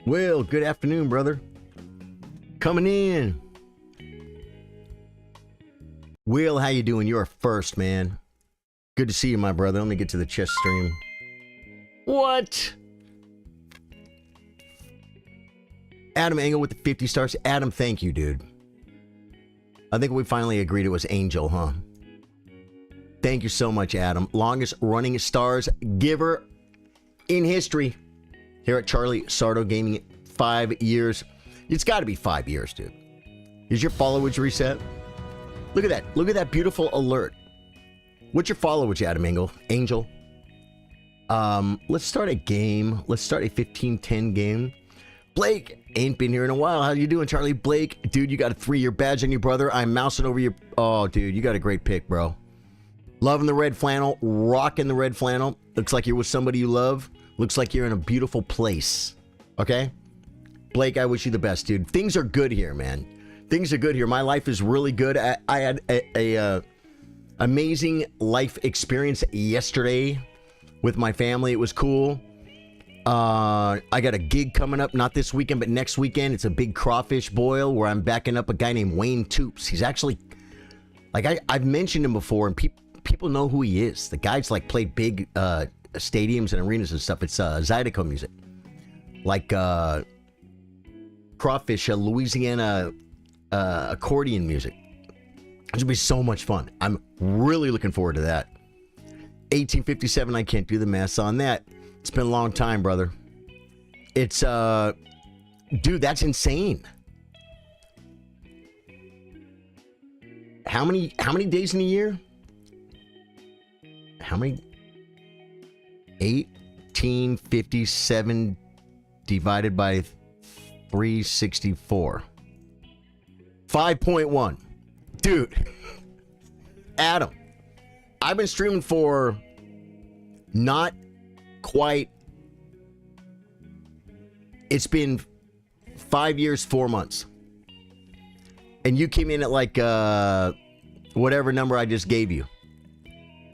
Will, good afternoon, brother. Coming in. Will, how you doing? You're first, man. Good to see you, my brother. Let me get to the chess stream. What? Adam Engel with the 50 stars. Adam, thank you, dude. I think we finally agreed it was Angel, huh? Thank you so much, Adam. Longest running stars giver in history. Here at Charlie Sardo Gaming, 5 years. It's got to be 5 years, dude. Is your followage reset? Look at that. Look at that beautiful alert. What's your followage, Adam Angel? Let's start a game. Let's start a 15-10 game. Blake, ain't been here in a while. How you doing, Charlie? Blake, dude, you got a 3-year badge on you, brother. I'm mousing over your... Oh, dude, you got a great pick, bro. Loving the red flannel. Rocking the red flannel. Looks like you're with somebody you love. Looks like you're in a beautiful place. Okay? Blake, I wish you the best, dude. Things are good here, man. Things are good here. My life is really good. I had a amazing life experience yesterday with my family. It was cool. I got a gig coming up, not this weekend, but next weekend. It's a big crawfish boil where I'm backing up a guy named Wayne Toops. He's actually, like, I've mentioned him before, and people know who he is. The guy's, like, played big stadiums and arenas and stuff. It's Zydeco music. Like crawfish, Louisiana accordion music. It's gonna be so much fun. I'm really looking forward to that. 1857, I can't do the math on that. It's been a long time, brother. It's dude, that's insane. How many days in a year? How many? 1857 divided by 364. 5.1. Dude. Adam. I've been streaming for not quite. It's been 5 years, 4 months. And you came in at like whatever number I just gave you.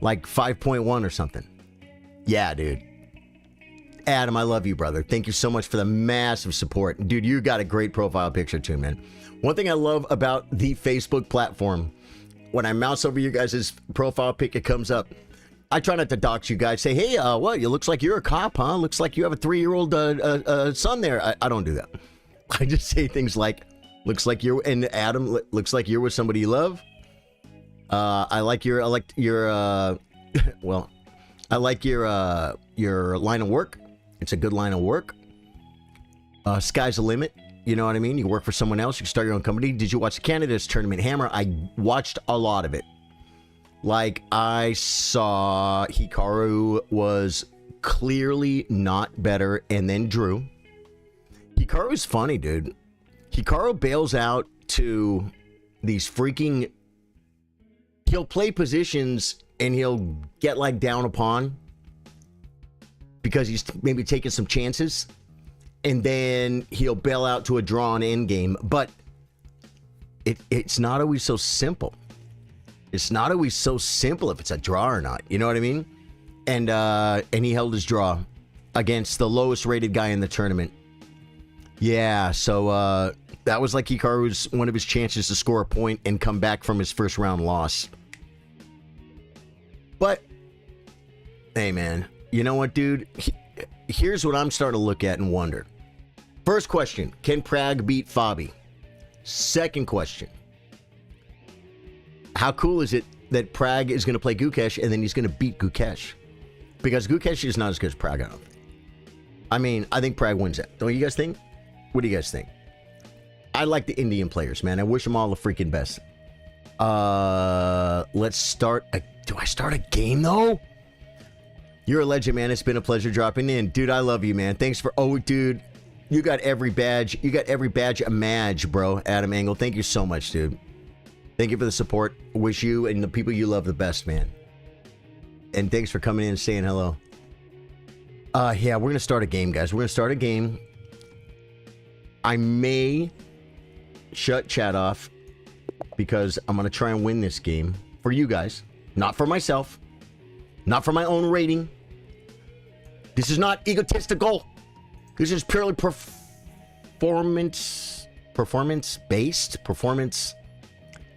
Like 5.1 or something. Yeah, dude. Adam, I love you, brother. Thank you so much for the massive support. Dude, you got a great profile picture too, man. One thing I love about the Facebook platform, when I mouse over you guys' profile pic, it comes up. I try not to dox you guys. Say, hey, what? It looks like you're a cop, huh? Looks like you have a 3-year-old son there. I don't do that. I just say things like, looks like you're, and Adam, looks like you're with somebody you love. I like your, well, I like your line of work. It's a good line of work. Sky's the limit. You know what I mean? You work for someone else. You can start your own company. Did you watch the Canada's Tournament Hammer? I watched a lot of it. Like, I saw Hikaru was clearly not better and then drew. Hikaru's funny, dude. Hikaru bails out to these freaking... He'll play positions and he'll get, like, down upon because he's maybe taking some chances. And then he'll bail out to a draw on endgame. But it's not always so simple. It's not always so simple if it's a draw or not. You know what I mean? And he held his draw against the lowest rated guy in the tournament. Yeah, so that was like Hikaru's one of his chances to score a point and come back from his first round loss. But, hey man, you know what, dude? Here's what I'm starting to look at and wonder. First question, can Prag beat Fabi? Second question, how cool is it that Prag is going to play Gukesh and then he's going to beat Gukesh? Because Gukesh is not as good as Prag, I don't think. I mean, I think Prag wins that. Don't you guys think? What do you guys think? I like the Indian players, man. I wish them all the freaking best. Let's start. Do I start a game, though? You're a legend, man. It's been a pleasure dropping in. Dude, I love you, man. Thanks for... Oh, dude. You got every badge. You got every badge a madge, bro. Adam Engel. Thank you so much, dude. Thank you for the support. Wish you and the people you love the best, man. And thanks for coming in and saying hello. Yeah, we're going to start a game, guys. We're going to start a game. I may shut chat off because I'm going to try and win this game for you guys. Not for myself. Not for my own rating. This is not egotistical. This is purely performance based.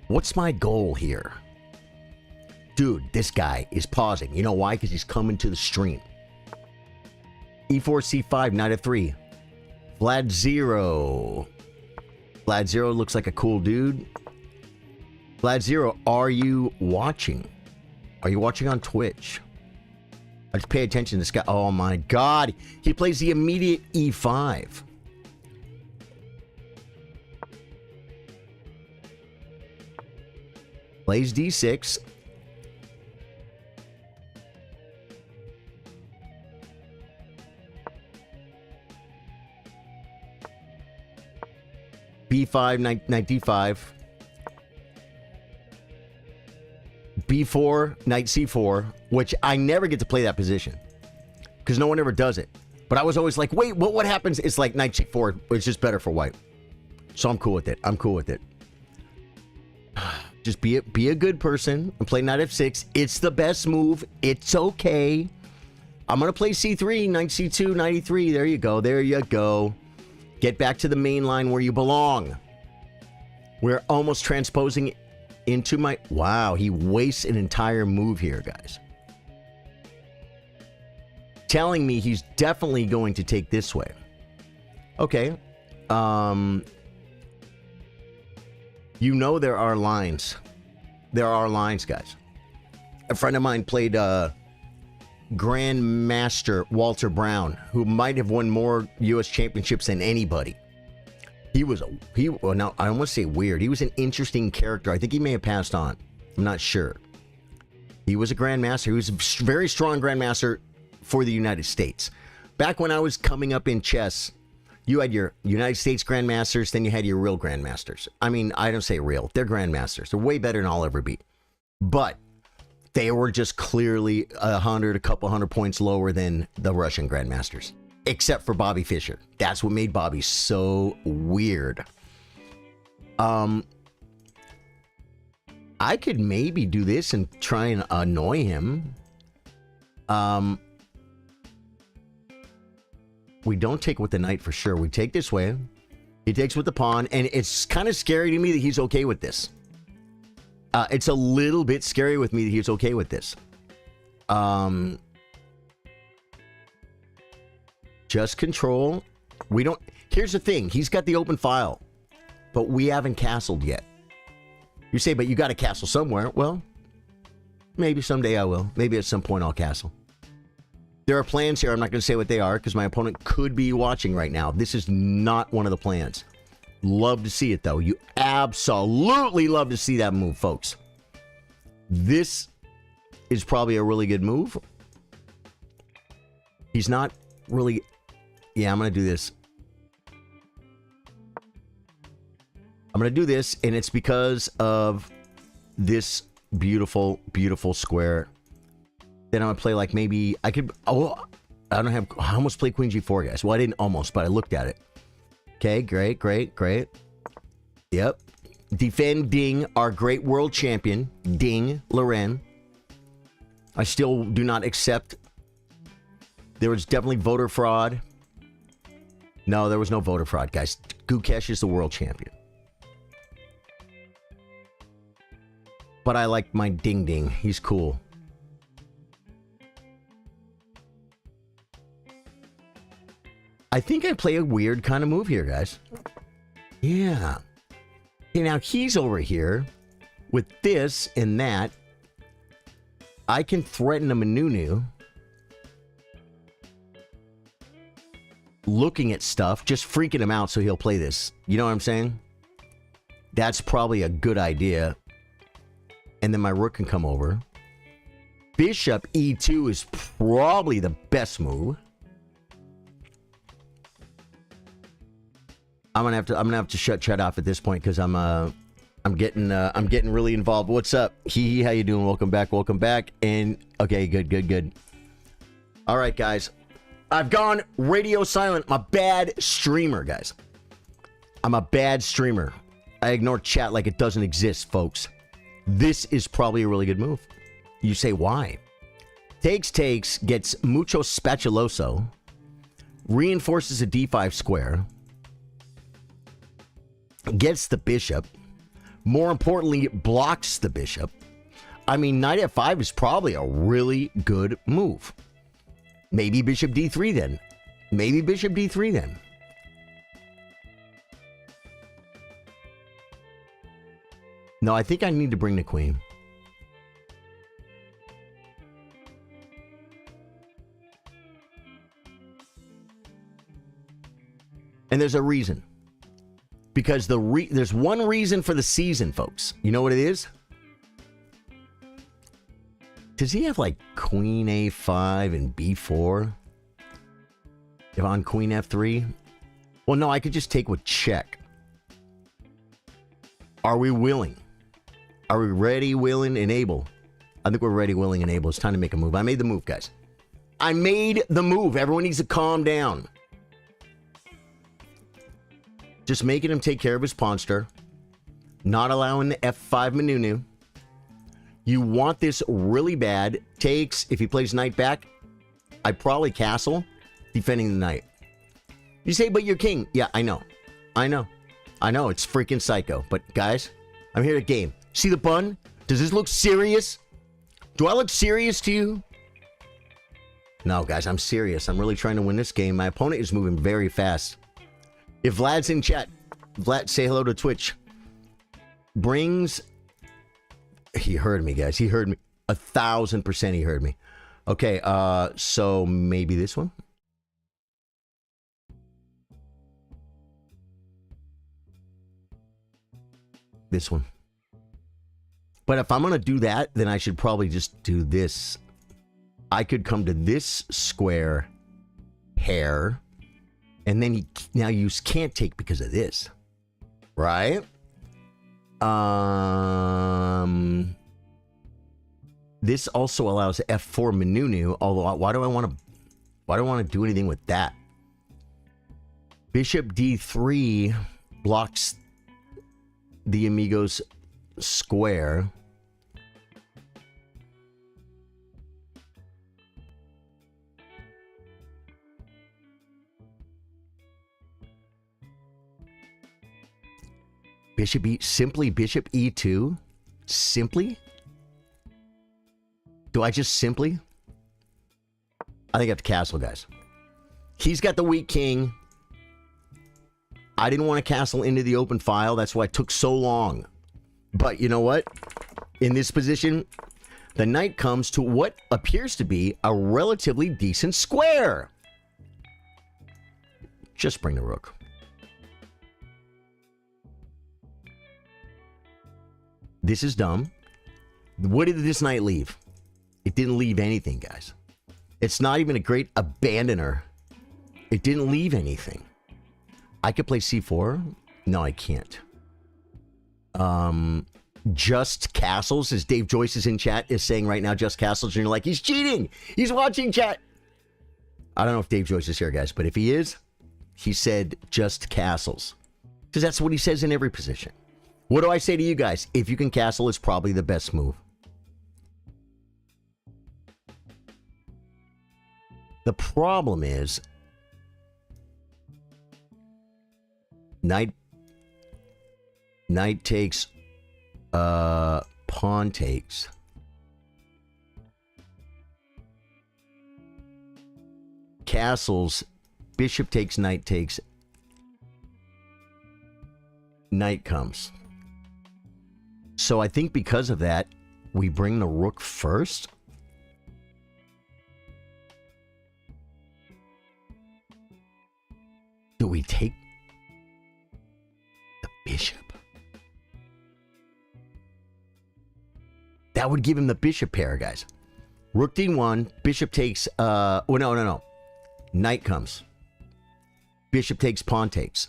What's my goal here? Dude, this guy is pausing. You know why? Because he's coming to the stream. E4, C5, knight f3. Vlad Zero. Vlad Zero looks like a cool dude. Vlad Zero, are you watching? Are you watching on Twitch? I just pay attention to this guy. Oh my God. He plays the immediate E5. Plays D6. B5, knight D5. B4, knight C4, which I never get to play that position because no one ever does it. But I was always like, wait, what happens? It's like knight C4. It's just better for white. So I'm cool with it. I'm cool with it. Just be a good person and play knight F6. It's the best move. It's okay. I'm going to play C3, knight C2, knight E3. There you go. There you go. Get back to the main line where you belong. We're almost transposing into my... Wow, he wastes an entire move here, guys. Telling me he's definitely going to take this way. Okay. You know there are lines. There are lines, guys. A friend of mine played Grandmaster Walter Brown, who might have won more U.S. championships than anybody. Well, now I almost say weird. He was an interesting character. I think he may have passed on. I'm not sure. He was a grandmaster. He was a very strong grandmaster for the United States. Back when I was coming up in chess, you had your United States grandmasters, then you had your real grandmasters. I mean, I don't say real. They're grandmasters. They're way better than I'll ever be. But they were just clearly a couple hundred points lower than the Russian grandmasters. Except for Bobby Fischer. That's what made Bobby so weird. I could maybe do this and try and annoy him. We don't take with the knight for sure. We take this way. He takes with the pawn. And it's kind of scary to me that he's okay with this. It's a little bit scary with me that he's okay with this. Just control. We don't... Here's the thing. He's got the open file. But we haven't castled yet. You say, but you got to castle somewhere. Well, maybe someday I will. Maybe at some point I'll castle. There are plans here. I'm not going to say what they are because my opponent could be watching right now. This is not one of the plans. Love to see it, though. You absolutely love to see that move, folks. This is probably a really good move. He's not really... Yeah, I'm going to do this. I'm going to do this, and it's because of this beautiful, beautiful square. Then I'm going to play like maybe... I could... Oh, I don't have... I almost played Queen G4, guys. Well, I didn't almost, but I looked at it. Okay, great, great, great. Yep. Defending our great world champion, Ding Loren. I still do not accept... There was definitely voter fraud. No, there was no voter fraud, guys. Gukesh is the world champion. But I like my Ding Ding. He's cool. I think I play a weird kind of move here, guys. Yeah. Okay, now he's over here with this and that. I can threaten a Manunu. Looking at stuff, just freaking him out so he'll play this. You know what I'm saying? That's probably a good idea. And then my rook can come over. Bishop E2 is probably the best move. I'm gonna have to shut chat off at this point because I'm getting really involved. What's up? Hee, how you doing? Welcome back. Welcome back. And okay, good. All right, guys. I've gone radio silent. I'm a bad streamer, guys. I'm a bad streamer. I ignore chat like it doesn't exist, folks. This is probably a really good move. You say, why? Takes, gets mucho spatuloso, reinforces a d5 square, gets the bishop. More importantly, it blocks the bishop. I mean, knight f5 is probably a really good move. Maybe bishop d3 then. Maybe bishop d3 then. No, I think I need to bring the queen. And there's a reason. Because there's one reason for the season, folks. You know what it is? Does he have like queen a5 and b4? If on queen f3? Well, no, I could just take with check. Are we willing? Are we ready, willing, and able? I think we're ready, willing, and able. It's time to make a move. I made the move, guys. I made the move. Everyone needs to calm down. Just making him take care of his pawn stir. Not allowing the f5 manunu. You want this really bad. Takes, if he plays knight back, I'd probably castle, defending the knight. You say, but you're king. Yeah, I know. I know. I know, it's freaking psycho. But guys, I'm here to game. See the bun? Does this look serious? Do I look serious to you? No, guys, I'm serious. I'm really trying to win this game. My opponent is moving very fast. If Vlad's in chat, Vlad, say hello to Twitch. Brings... He heard me, guys. He heard me. 1,000% he heard me. Okay, so maybe this one? This one. But if I'm going to do that, then I should probably just do this. I could come to this square hair, and then now you can't take because of this. Right? This also allows f4 manunu, although why do I want to do anything with that? Bishop d3 blocks the Amigo's square. Bishop simply bishop e2? Simply? Do I just simply? I think I have to castle, guys. He's got the weak king. I didn't want to castle into the open file. That's why it took so long. But you know what? In this position, the knight comes to what appears to be a relatively decent square. Just bring the rook. This is dumb. What did this knight leave? It didn't leave anything, guys. It's not even a great abandoner. It didn't leave anything. I could play c4. No, I can't. Just castles, as Dave Joyce is in chat, is saying right now, just castles, and you're like, he's cheating. He's watching chat. I don't know if Dave Joyce is here, guys, but if he is, he said just castles. Because that's what he says in every position. What do I say to you guys? If you can castle, it's probably the best move. The problem is knight takes, pawn takes. Castles, bishop takes, knight takes. Knight comes. So I think because of that, we bring the rook first. Do we take the bishop? That would give him the bishop pair, guys. Rook d1, bishop takes, oh, no. Knight comes. Bishop takes, pawn takes.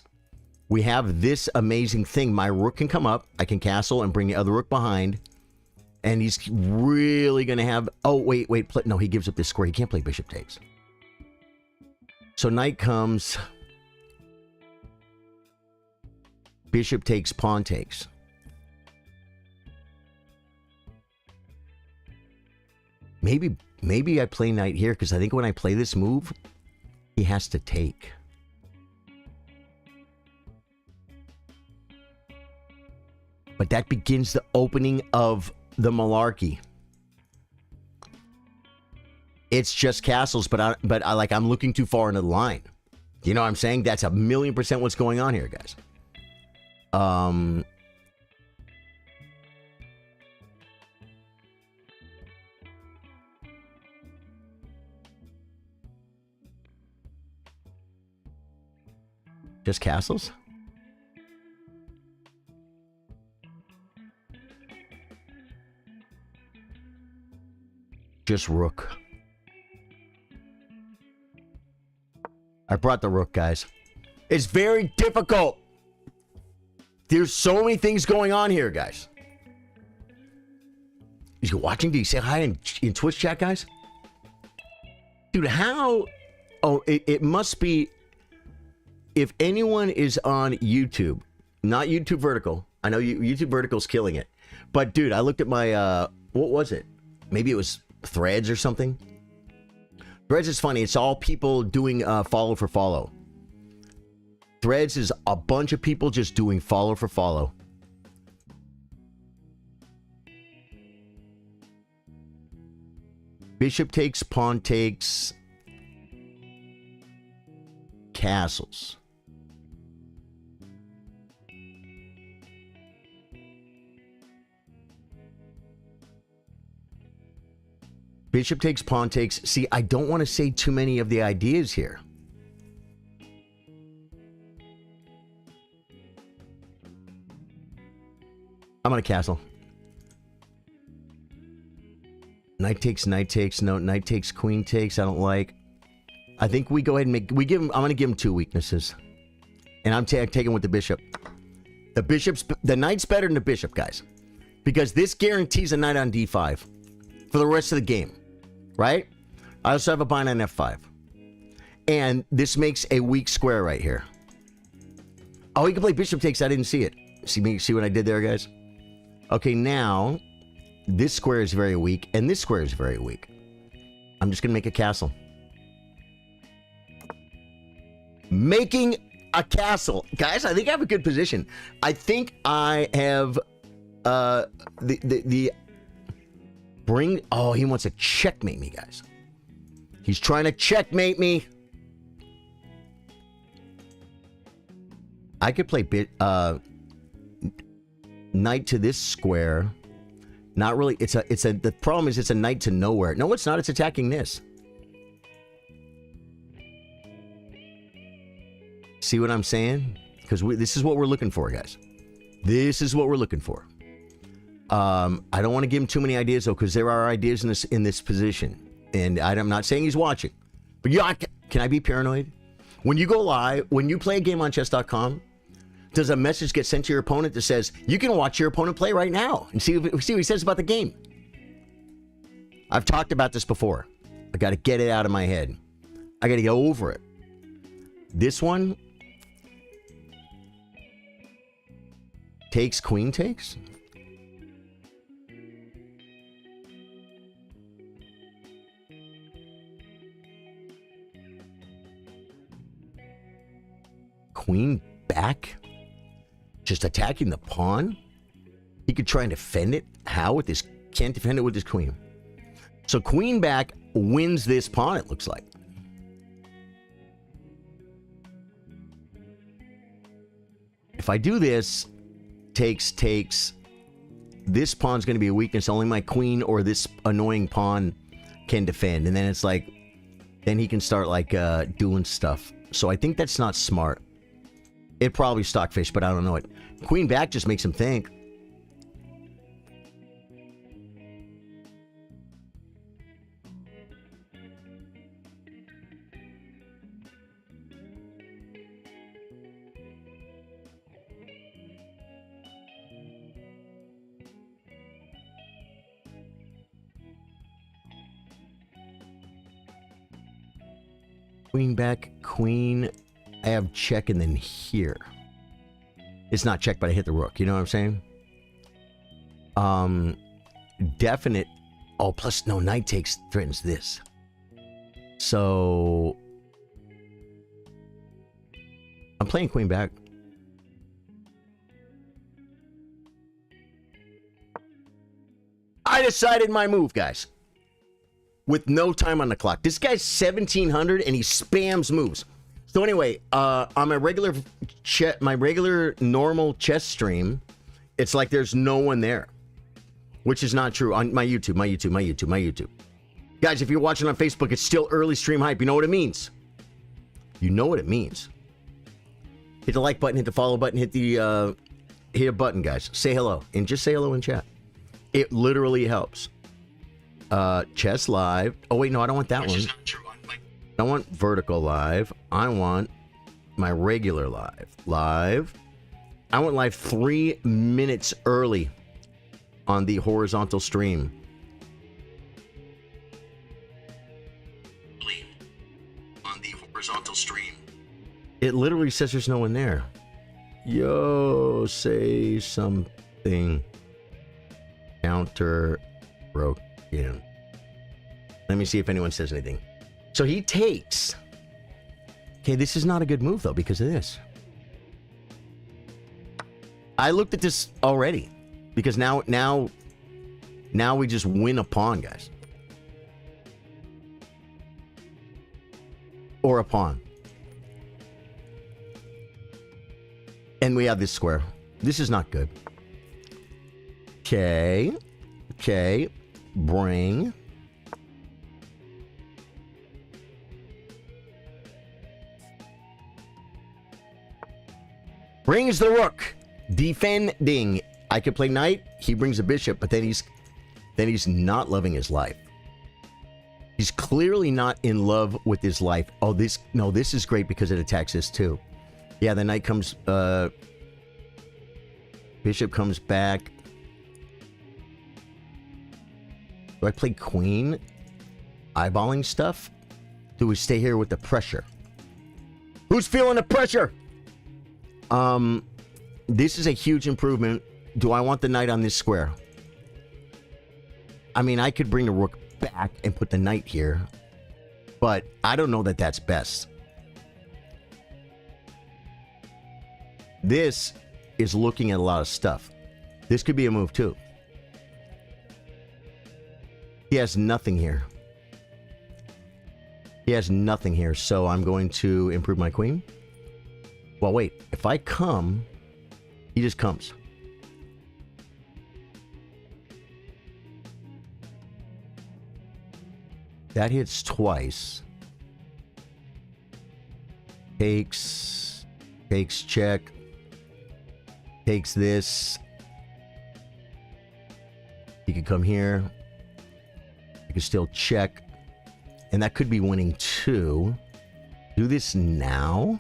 We have this amazing thing. My rook can come up. I can castle and bring the other rook behind. And he's really going to have... Oh, wait. No, he gives up this square. He can't play bishop takes. So knight comes. Bishop takes, pawn takes. Maybe I play knight here, because I think when I play this move, he has to take. But that begins the opening of the malarkey. It's just castles, but I'm looking too far into the line. You know what I'm saying? That's 1,000,000% what's going on here, guys. Just castles? Just rook. I brought the rook, guys. It's very difficult. There's so many things going on here, guys. Is you watching? Do you say hi in Twitch chat, guys? Dude, how? Oh, it must be. If anyone is on YouTube, not YouTube Vertical. I know YouTube Vertical's killing it. But, dude, I looked at my, what was it? Maybe it was Threads or something. Threads is funny. It's all people doing follow for follow. Threads is a bunch of people just doing follow for follow. Bishop takes, pawn takes, castles. Bishop takes, pawn takes. See, I don't want to say too many of the ideas here. I'm on a castle. Knight takes, knight takes. No, knight takes, queen takes. I don't like. I think we go ahead and make. We give him. I'm going to give him 2 weaknesses, and I'm taking with the bishop. The knight's better than the bishop, guys, because this guarantees a knight on d5 for the rest of the game, right? I also have a bind on f5, and this makes a weak square right here. Oh, he can play bishop takes. I didn't see it. See what I did there, guys? Okay, now this square is very weak, and this square is very weak. I'm just going to make a castle. Making a castle. Guys, I think I have a good position. I think I have bring. Oh, he wants to checkmate me, guys. He's trying to checkmate me. I could play knight to this square. Not really. The problem is it's a knight to nowhere. No, it's not. It's attacking this. See what I'm saying? Because this is what we're looking for, guys. This is what we're looking for. I don't want to give him too many ideas, though, because there are ideas in this position. And I'm not saying he's watching. But yeah, can I be paranoid? When you go live, when you play a game on chess.com, does a message get sent to your opponent that says, you can watch your opponent play right now and see what he says about the game? I've talked about this before. I got to get it out of my head. I got to get over it. This one takes, queen takes. Queen back. Just attacking the pawn. He could try and defend it. How with this? Can't defend it with his queen. So queen back wins this pawn, it looks like. If I do this, takes, this pawn's going to be a weakness. Only my queen or this annoying pawn can defend. And then it's like, then he can start like doing stuff. So I think that's not smart. It probably stockfish, but I don't know it. Queen back just makes him think. Queen back, queen. I have check and then here. It's not check, but I hit the rook. You know what I'm saying? Definite. Oh, plus no, knight takes threatens this. So I'm playing queen back. I decided my move, guys. With no time on the clock. This guy's 1700 and he spams moves. So anyway, on my regular normal chess stream, it's like there's no one there, which is not true on my YouTube. Guys, if you're watching on Facebook, it's still early stream hype. You know what it means. You know what it means. Hit the like button, hit the follow button, hit a button, guys. Say hello and just say hello in chat. It literally helps. Chess live. Oh wait, no, I don't want that one. I don't want vertical live. I want my regular live. Live. I want live 3 minutes early on the horizontal stream. On the horizontal stream. It literally says there's no one there. Yo, say something. Counter broken. Let me see if anyone says anything. So he takes. Okay, this is not a good move though because of this. I looked at this already because now we just win a pawn, guys. Or a pawn. And we have this square. This is not good. Okay. Okay. Bring. Brings the rook. Defending. I could play knight. He brings a bishop, but then he's not loving his life. He's clearly not in love with his life. Oh, this is great because it attacks this too. Yeah, the knight comes, bishop comes back. Do I play queen? Eyeballing stuff? Do we stay here with the pressure? Who's feeling the pressure? This is a huge improvement. Do I want the knight on this square? I mean, I could bring the rook back and put the knight here, but I don't know that that's best. This is looking at a lot of stuff. This could be a move too. He has nothing here. He has nothing here, so I'm going to improve my queen. Well, wait. If I come, he just comes. That hits twice. Takes check. Takes this. He could come here. He could still check. And that could be winning too. Do this now.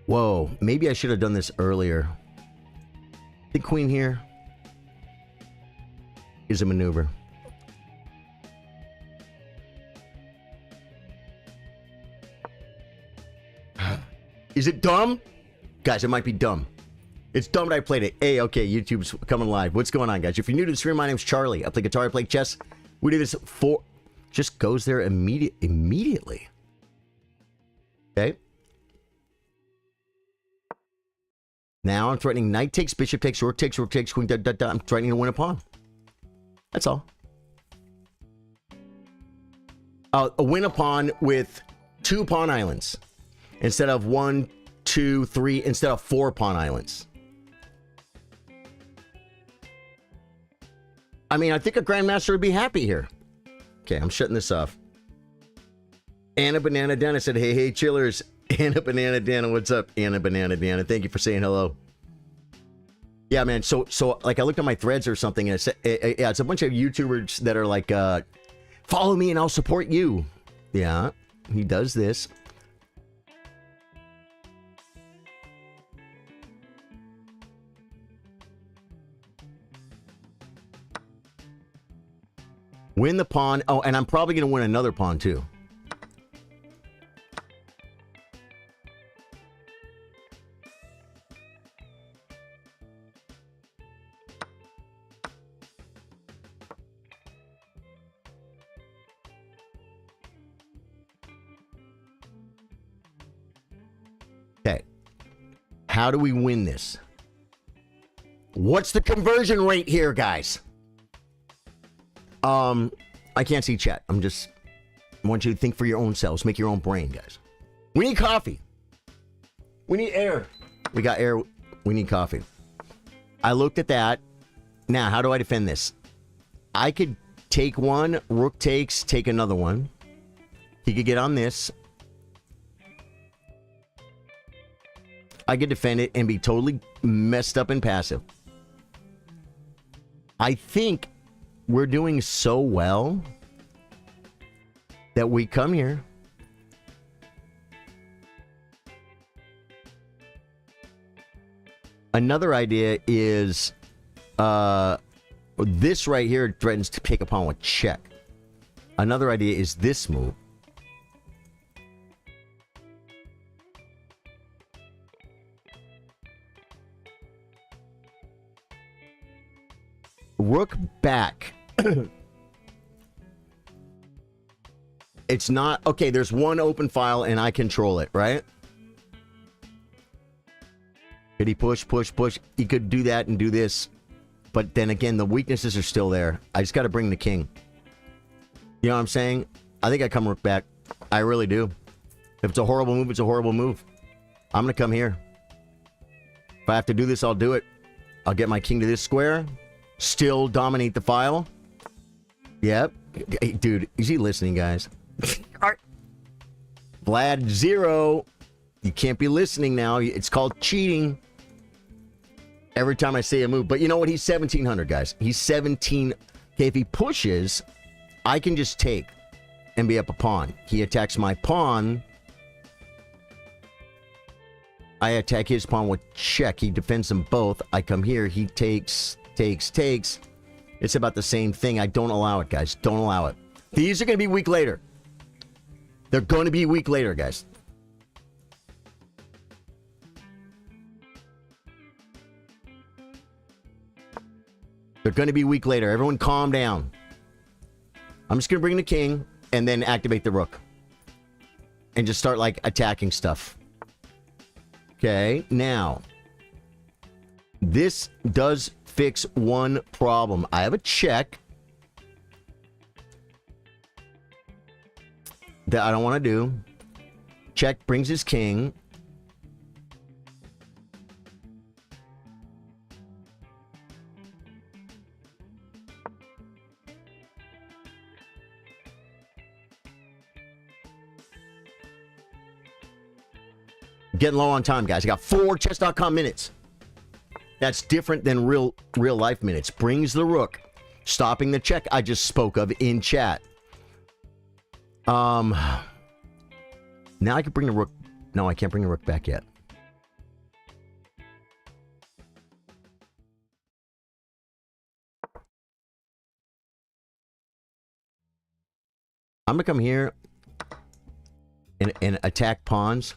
Whoa, maybe I should have done this earlier. The queen here is a maneuver. Is it dumb? Guys, it might be dumb. It's dumb that I played it. Hey, okay, YouTube's coming live. What's going on, guys? If you're new to the stream, my name's Charlie. I play guitar, I play chess. We do this for... Just goes there immediately. Okay. Now I'm threatening knight takes, bishop takes, rook takes, queen, I'm threatening to win a pawn. That's all. A win a pawn with 2 pawn islands. Instead of 1, 2, 3, instead of 4 pawn islands. I mean, I think a grandmaster would be happy here. Okay, I'm shutting this off. Anna Banana Dana said, hey, chillers. Anna Banana Dana, what's up? Anna Banana Dana, thank you for saying hello. Yeah, man, so like I looked at my threads or something, and it said, yeah, it's a bunch of YouTubers that are like, follow me and I'll support you. Yeah, he does this. Win the pawn. Oh, and I'm probably going to win another pawn too. Okay. How do we win this? What's the conversion rate here, guys? I can't see chat. I want you to think for your own selves. Make your own brain, guys. We need coffee. We need air. We got air. We need coffee. I looked at that. Now, how do I defend this? I could take one. Rook takes. Take another one. He could get on this. I could defend it and be totally messed up and passive. I think we're doing so well that we come here. Another idea is this right here threatens to take a pawn with check. Another idea is this move. Rook back. It's not... Okay, there's one open file and I control it, right? Could he push? He could do that and do this. But then again, the weaknesses are still there. I just got to bring the king. You know what I'm saying? I think I come rook back. I really do. If it's a horrible move, it's a horrible move. I'm going to come here. If I have to do this, I'll do it. I'll get my king to this square. Still dominate the file. Yep. Hey, dude, is he listening, guys? Vlad 0. You can't be listening now. It's called cheating. Every time I say a move. But you know what? He's 1700, guys. He's 17. Okay, if he pushes, I can just take and be up a pawn. He attacks my pawn. I attack his pawn with check. He defends them both. I come here. He takes. It's about the same thing. I don't allow it, guys. Don't allow it. These are going to be weak later. They're going to be weak later, guys. They're going to be weak later. Everyone calm down. I'm just going to bring the king and then activate the rook. And just start, like, attacking stuff. Okay, now. This does fix one problem. I have a check that I don't want to do. Check brings his king. Getting low on time, guys. I got 4 chess.com minutes. That's different than real life minutes. Brings the rook. Stopping the check I just spoke of in chat. Now I can bring the rook. No, I can't bring the rook back yet. I'm going to come here and attack pawns.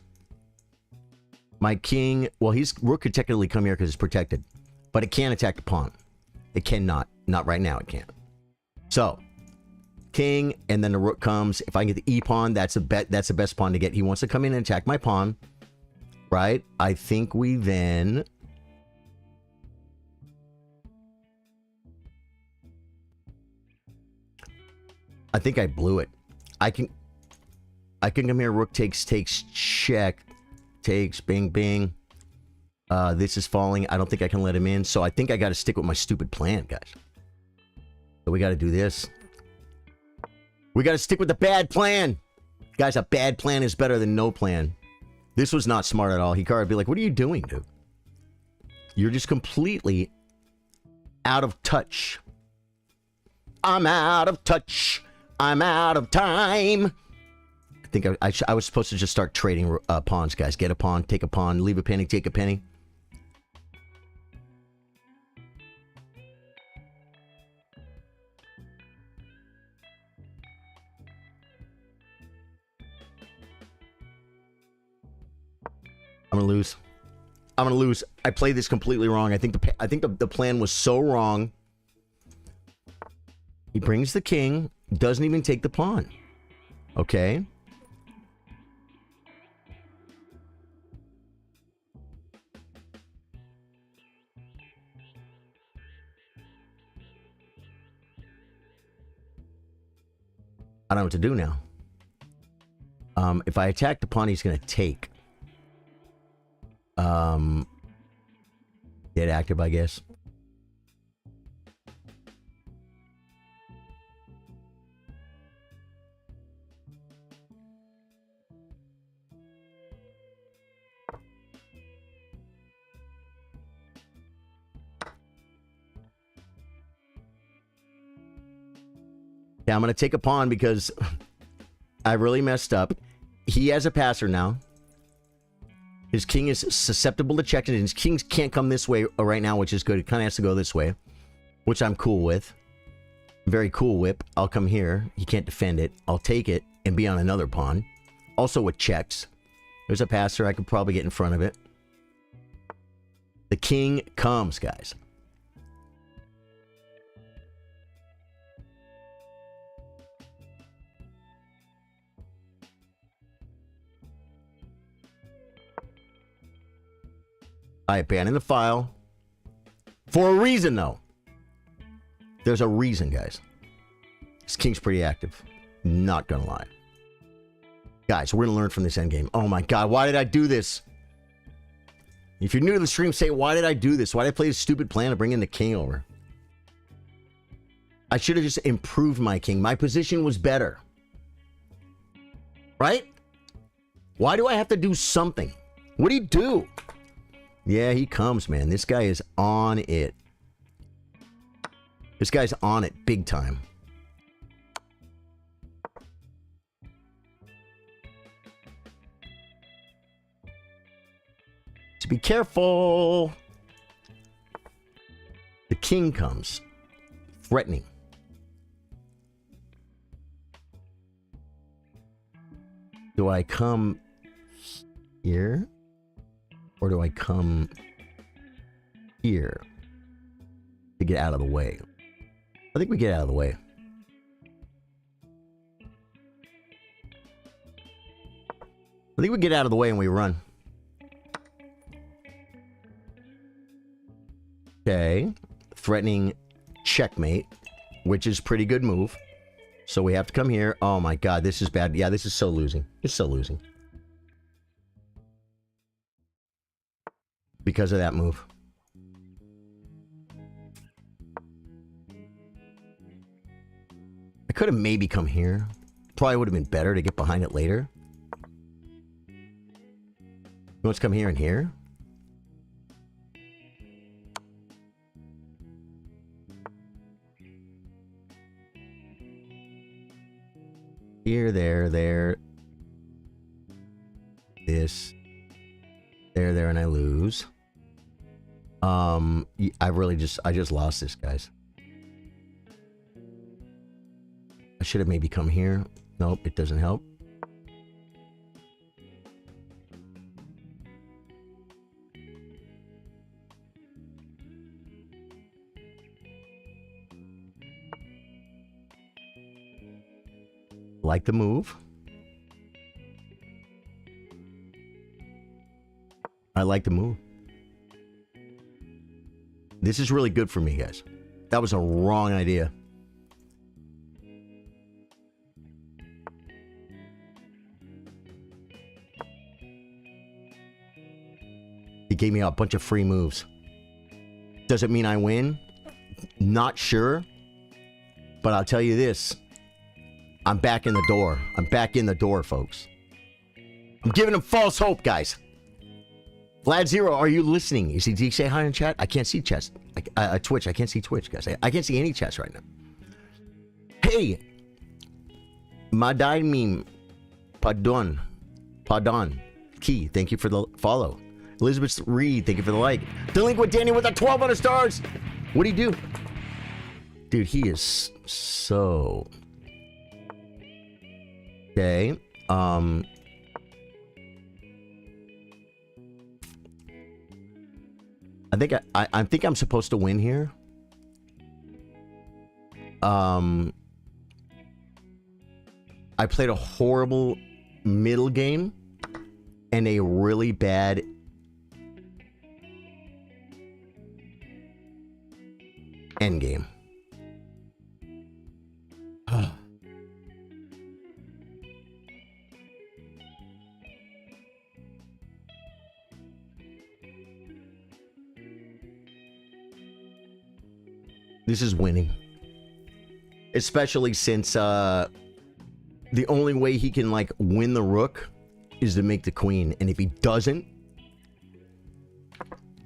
My king, well, rook could technically come here because it's protected. But it can't attack the pawn. It cannot. Not right now, it can't. So, king, and then the rook comes. If I can get the e-pawn, that's the best pawn to get. He wants to come in and attack my pawn. Right? I think we then... I think I blew it. I can come here, rook takes, check. Takes, bing, bing. This is falling. I don't think I can let him in. So I think I got to stick with my stupid plan, guys. So we got to do this. We got to stick with the bad plan. Guys, a bad plan is better than no plan. This was not smart at all. Hikaru would be like, what are you doing, dude? You're just completely out of touch. I'm out of touch. I'm out of time. I think I was supposed to just start trading pawns, guys. Get a pawn, take a pawn, leave a penny, take a penny. I'm gonna lose. I'm gonna lose. I played this completely wrong. I think the plan was so wrong. He brings the king, doesn't even take the pawn. Okay. I don't know what to do now. If I attack the pawn, he's going to take. Dead active, I guess. Yeah, I'm going to take a pawn because I really messed up. He has a passer now. His king is susceptible to checks, and his kings can't come this way right now, which is good. It kind of has to go this way, which I'm cool with. Very cool whip. I'll come here. He can't defend it. I'll take it and be on another pawn. Also with checks. There's a passer. I could probably get in front of it. The king comes, guys. I abandoned the file. For a reason, though. There's a reason, guys. This king's pretty active. Not gonna lie. Guys, we're gonna learn from this endgame. Oh my god, why did I do this? If you're new to the stream, say, why did I do this? Why did I play this stupid plan to bring in the king over? I should have just improved my king. My position was better. Right? Why do I have to do something? What do you do? Yeah, he comes, man. This guy is on it. This guy's on it big time. So be careful. The king comes. Threatening. Do I come here? Or do I come here to get out of the way? I think we get out of the way. I think we get out of the way and we run. Okay. Threatening checkmate, which is pretty good move. So we have to come here. Oh my god, this is bad. Yeah, this is so losing. It's so losing. Because of that move. I could have maybe come here. Probably would have been better to get behind it later. You want to come here and here? Here, there. This. There, and I lose. I just lost this, guys. I should have maybe come here. Nope, it doesn't help. Like the move. I like the move. This is really good for me, guys. That was a wrong idea. He gave me a bunch of free moves. Does it mean I win? Not sure. But I'll tell you this. I'm back in the door. I'm back in the door, folks. I'm giving him false hope, guys. Vlad Zero, are you listening? Did he say hi in chat? I can't see chess. Twitch. I can't see Twitch, guys. I can't see any chess right now. Hey! Madai meme. Pardon. Key, thank you for the follow. Elizabeth Reed, thank you for the like. Delinquent Danny with the 1,200 stars. What do you do? Dude, he is so... Okay. I think I'm supposed to win here. I played a horrible middle game and a really bad end game. This is winning. Especially since the only way he can, like, win the rook is to make the queen. And if he doesn't...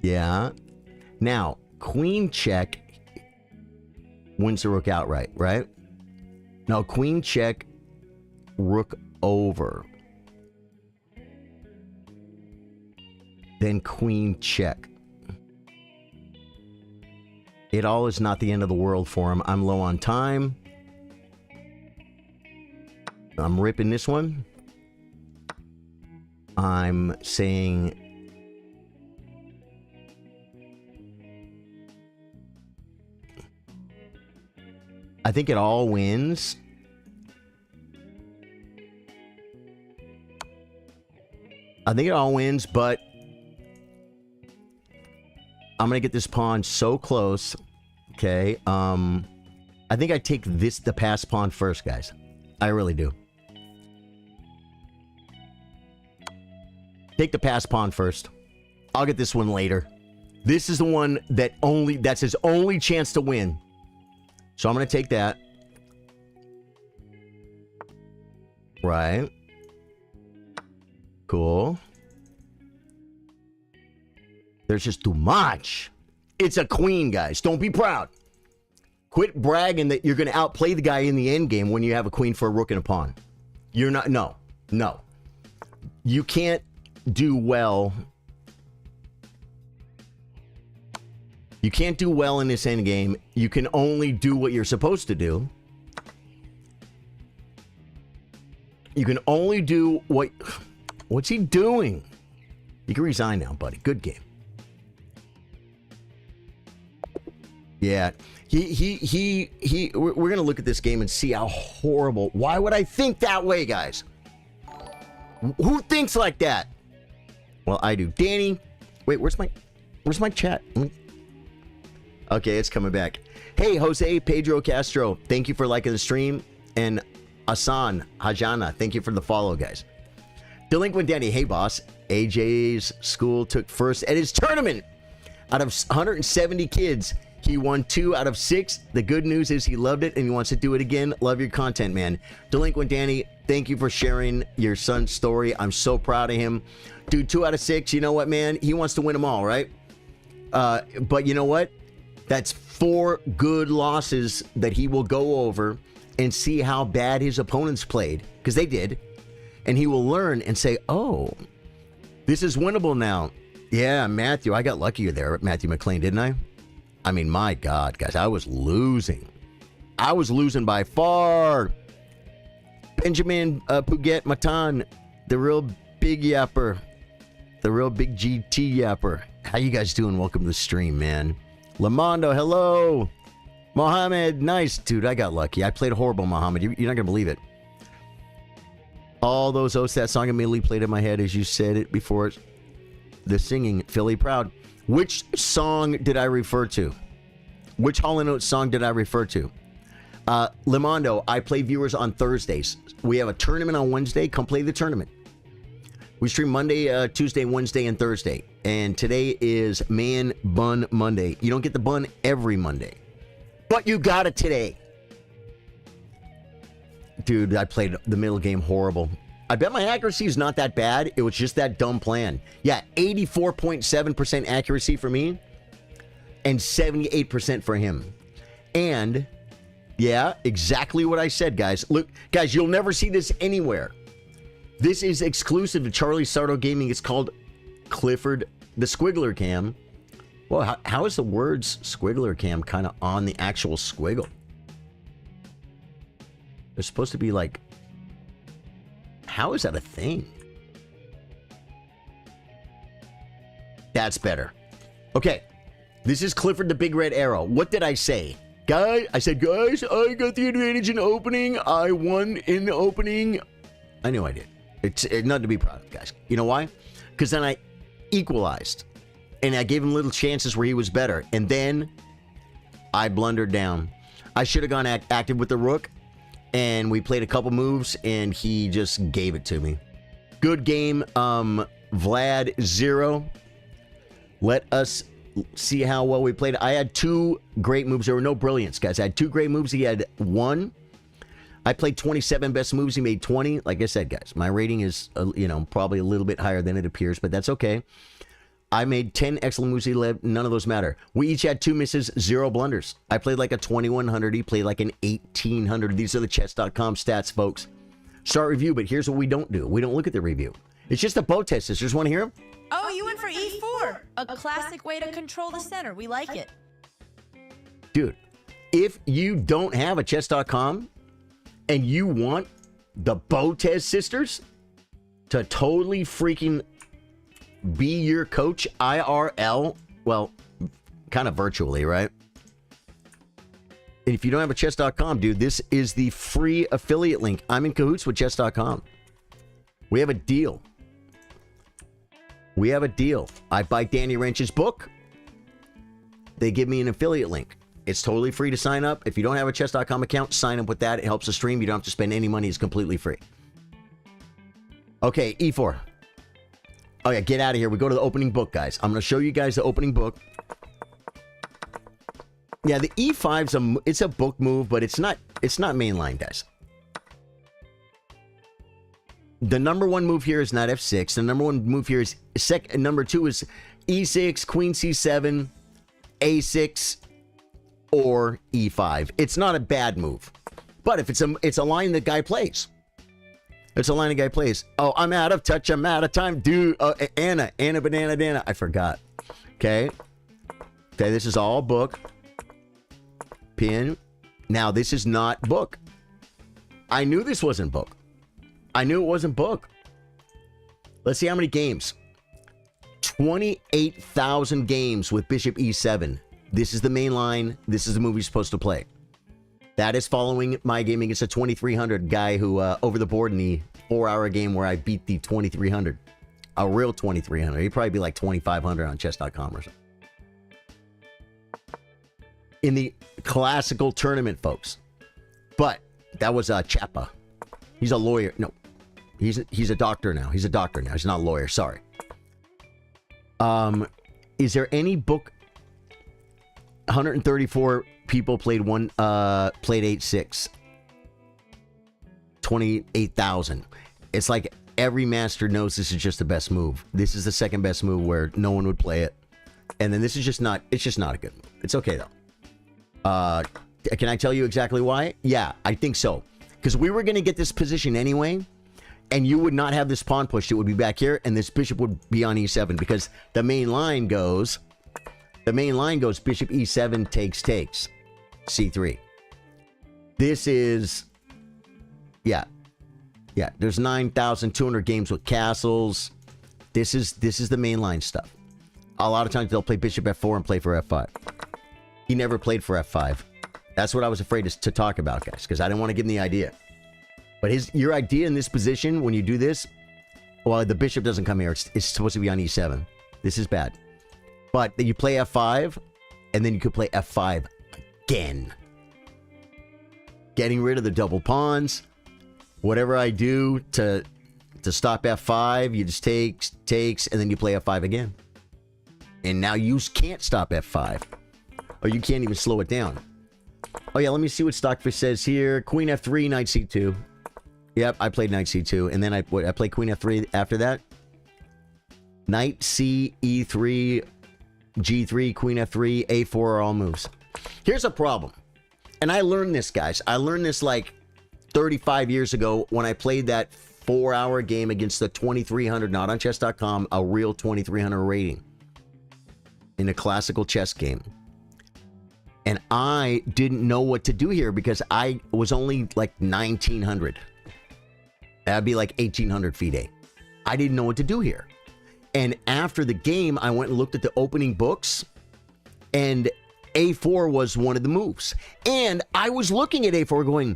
Yeah. Now, queen check wins the rook outright, right? Now, queen check, rook over. Then queen check. It all is not the end of the world for him. I'm low on time. I'm ripping this one. I'm saying... I think it all wins. I think it all wins, but I'm going to get this pawn so close. Okay. I think I take the pass pawn first, guys. I really do. Take the pass pawn first. I'll get this one later. This is the one that's his only chance to win. So I'm going to take that. Right. Cool. There's just too much. It's a queen, guys. Don't be proud. Quit bragging that you're going to outplay the guy in the end game when you have a queen for a rook and a pawn. You're not. No. No. You can't do well. You can't do well in this end game. You can only do what you're supposed to do. You can only do what... What's he doing? You can resign now, buddy. Good game. Yeah. We're going to look at this game and see how horrible... Why would I think that way, guys? Who thinks like that? Well, I do. Danny. Wait, where's my chat? Okay, it's coming back. Hey, Jose Pedro Castro, thank you for liking the stream. And Asan Hajana, thank you for the follow, guys. Delinquent Danny, hey, boss. AJ's school took first at his tournament. Out of 170 kids, he won 2 out of 6. The good news is he loved it and he wants to do it again. Love your content, man. Delinquent Danny, thank you for sharing your son's story. I'm so proud of him. Dude, 2 out of 6, you know what, man? He wants to win them all, right? But you know what? That's 4 good losses that he will go over and see how bad his opponents played, because they did. And he will learn and say, oh, this is winnable now. Yeah, Matthew, I got luckier there, Matthew McLean, didn't I? I mean, my God, guys, I was losing. I was losing by far. Benjamin Puget Matan, the real big yapper. The real big GT yapper. How you guys doing? Welcome to the stream, man. Lamondo, hello. Mohammed, nice. Dude, I got lucky. I played horrible, Mohammed. You're not going to believe it. All those that song immediately played in my head as you said it before. The singing, Philly Proud. Which song did I refer to? Which Hall & Oates song did I refer to? Lamondo, I play viewers on Thursdays. We have a tournament on Wednesday. Come play the tournament. We stream Monday, Tuesday, Wednesday, and Thursday. And today is Bun Monday. You don't get the bun every Monday. But you got it today. Dude, I played the middle game horrible. I bet my accuracy is not that bad. It was just that dumb plan. Yeah, 84.7% accuracy for me. And 78% for him. And, yeah, exactly what I said, guys. Look, guys, you'll never see this anywhere. This is exclusive to Charlie Sardo Gaming. It's called Clifford the Squiggler Cam. Well, how is the words Squiggler Cam kind of on the actual squiggle? They're supposed to be like... How is that a thing? That's better. Okay. This is Clifford the Big Red Arrow. What did I say? Guys, I said, guys, I got the advantage in opening. I won in the opening. I knew I did. It's nothing to be proud of, guys. You know why? Because then I equalized. And I gave him little chances where he was better. And then I blundered down. I should have gone active with the rook. And we played a couple moves. And he just gave it to me. Good game. Vlad 0. Let us see how well we played. I had 2 great moves. There were no brilliance, guys. I had 2 great moves. He had 1. I played 27 best moves. He made 20. Like I said, guys, my rating is, probably a little bit higher than it appears, but that's okay. I made 10 excellent moves. He led. None of those matter. We each had 2 misses, 0 blunders. I played like a 2100. He played like an 1800. These are the chess.com stats, folks. Start review, but here's what we don't do. We don't look at the review. It's just a bow test. Sisters, want to hear him? Oh, you went for E4. A classic way to control the center. We like it. Dude, if you don't have a chess.com and you want the Botez sisters to totally freaking be your coach IRL, well, kind of virtually, right? And if you don't have a chess.com, dude, this is the free affiliate link. I'm in cahoots with chess.com. We have a deal. We have a deal. I buy Danny Wrench's book. They give me an affiliate link. It's totally free to sign up. If you don't have a chess.com account, sign up with that. It helps the stream. You don't have to spend any money. It's completely free. Okay, E4. Oh, yeah, get out of here. We go to the opening book, guys. I'm going to show you guys the opening book. Yeah, the E5's it's a book move, but it's not mainline, guys. The number 1 move here is not F6. The number 1 move here is number 2 is E6, Queen C7, A6, or E5. It's not a bad move, but if it's a line the guy plays. It's a line the guy plays. Oh, I'm out of touch. I'm out of time, dude. Anna, banana, Dana. I forgot. Okay, this is all book. Pin. Now, this is not book. I knew this wasn't book. I knew it wasn't book. Let's see how many games. 28,000 games with Bishop E7. This is the main line. This is the move you're supposed to play. That is following my game against a 2300 guy who over the board in the 4-hour game where I beat the 2300. A real 2300. He'd probably be like 2500 on chess.com or something. In the classical tournament, folks. But that was Chappa. He's a lawyer. No, he's a doctor now. He's a doctor now. He's not a lawyer. Sorry. Is there any book? 134 people played 8-6. 28,000. It's like every master knows this is just the best move. This is the second best move where no one would play it. And then this is just not, it's just not a good move. It's okay though. Can I tell you exactly why? Yeah, I think so. Because we were going to get this position anyway, and you would not have this pawn pushed. It would be back here, and this bishop would be on E7, because the main line goes bishop E7 takes, C3. This is, yeah, there's 9,200 games with castles. This is the main line stuff. A lot of times they'll play bishop F4 and play for F5. He never played for F5. That's what I was afraid to talk about, guys, because I didn't want to give him the idea. But your idea in this position, when you do this, well, the bishop doesn't come here. It's supposed to be on E7. This is bad. But you play F5, and then you could play F5 again. Getting rid of the double pawns. Whatever I do to stop F5, you just takes, and then you play F5 again. And now you can't stop F5. Or you can't even slow it down. Oh, yeah, let me see what Stockfish says here. Queen F3, Knight C2. Yep, I played Knight C2. And then I played Queen F3 after that. Knight C, E3, G3, Queen F3, A4 are all moves. Here's a problem. And I learned this, guys. I learned this like 35 years ago when I played that 4-hour game against the 2300, not on chess.com, a real 2300 rating in a classical chess game. And I didn't know what to do here because I was only like 1900. That'd be like 1800 FIDE. I didn't know what to do here. And after the game, I went and looked at the opening books, and A4 was one of the moves. And I was looking at A4 going,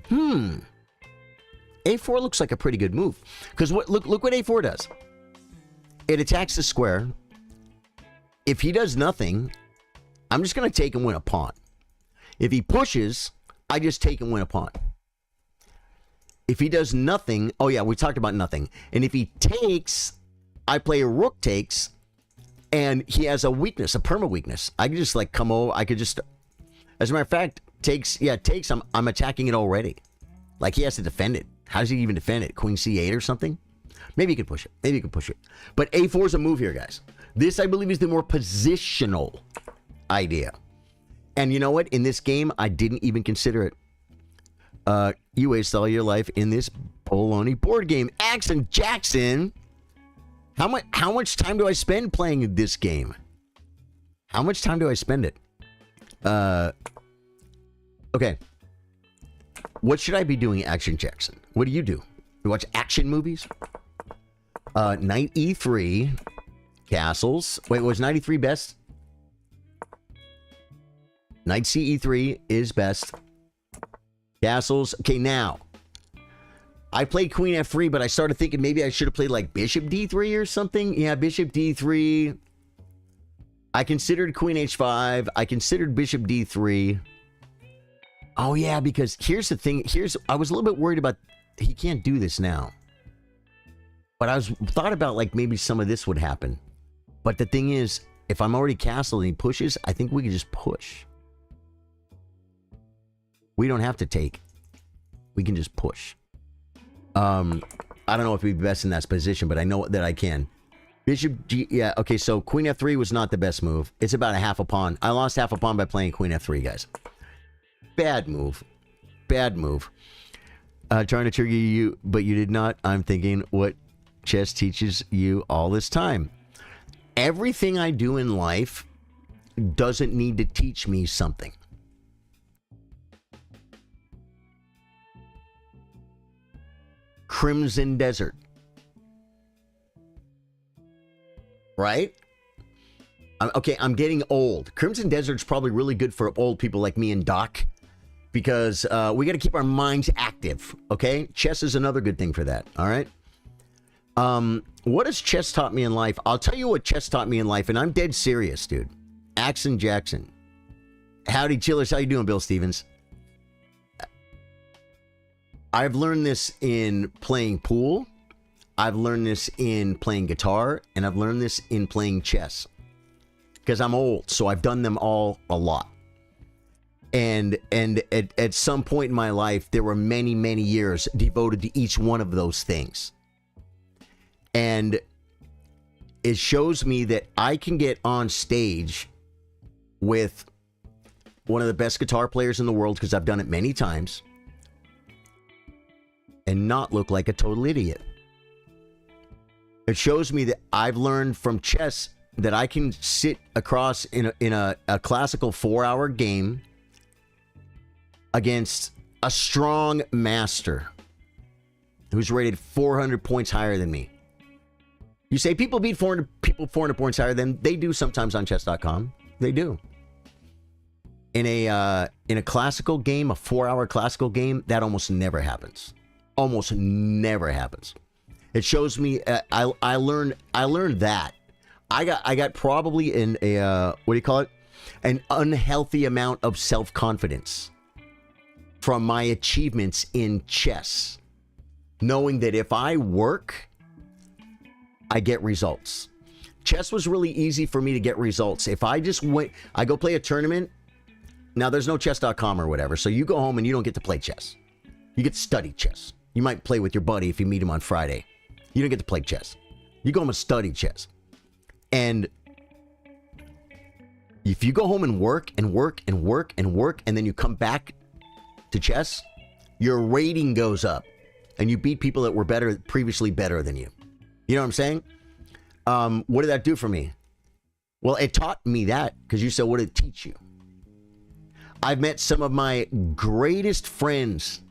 A4 looks like a pretty good move. Because look what A4 does. It attacks the square. If he does nothing, I'm just going to take and win a pawn. If he pushes, I just take and win a pawn. If he does nothing, oh yeah, we talked about nothing. And if he takes, I play a rook takes, And he has a weakness, a perma weakness. I could just like come over. I could just, as a matter of fact, takes. I'm attacking it already. Like he has to defend it. How does he even defend it? Queen C8 or something? Maybe he can push it. Maybe he can push it. But A4 is a move here, guys. This, I believe, is the more positional idea. And you know what? In this game, I didn't even consider it. You waste all your life in this baloney board game. Axon Jackson. How much time do I spend playing this game? How much time do I spend it? Okay. What should I be doing, Action Jackson? What do? You watch action movies? Knight E3. Castles. Wait, was knight E3 best? Knight CE3 is best. Castles. Okay, now. I played Queen F3, but I started thinking maybe I should have played like Bishop D3 or something. Yeah, Bishop D3. I considered Queen H5. I considered Bishop D3. Oh, yeah, because here's the thing. I was a little bit worried about he can't do this now. But I thought about like maybe some of this would happen. But the thing is, if I'm already castled and he pushes, I think we can just push. We don't have to take. We can just push. I don't know if we'd be best in that position, but I know that I can. Bishop G, yeah, okay, so Queen F3 was not the best move. It's about a half a pawn. I lost half a pawn by playing Queen F3, guys. Bad move. Bad move. Trying to trigger you, but you did not. I'm thinking what chess teaches you all this time. Everything I do in life doesn't need to teach me something. Crimson Desert. Right? Okay, I'm getting old. Crimson Desert's probably really good for old people like me and Doc. Because we got to keep our minds active. Okay? Chess is another good thing for that. All right? What has chess taught me in life? I'll tell you what chess taught me in life, and I'm dead serious, dude. Axon Jackson. Howdy, chillers. How you doing, Bill Stevens? I've learned this in playing pool. I've learned this in playing guitar, and I've learned this in playing chess. Because I'm old, so I've done them all a lot. And at some point in my life, there were many, many years devoted to each one of those things. And it shows me that I can get on stage with one of the best guitar players in the world, because I've done it many times, and not look like a total idiot. It shows me that I've learned from chess that I can sit across in a classical 4-hour game against a strong master who's rated 400 points higher than me. You say people beat 400 points higher than they do sometimes on chess.com. They do. In a classical game, a 4-hour classical game, that almost never happens. Almost never happens. It shows me I learned that. I got probably in a what do you call it? An unhealthy amount of self-confidence from my achievements in chess. Knowing that if I work, I get results. Chess was really easy for me to get results. If I just went, I go play a tournament. Now there's no chess.com or whatever, so you go home and you don't get to play chess. You get to study chess. You might play with your buddy if you meet him on Friday. You don't get to play chess. You go home and study chess. And if you go home and work and work and work and work, and then you come back to chess, your rating goes up. And you beat people that were previously better than you. You know what I'm saying? What did that do for me? Well, it taught me that, because you said, what did it teach you? I've met some of my greatest friends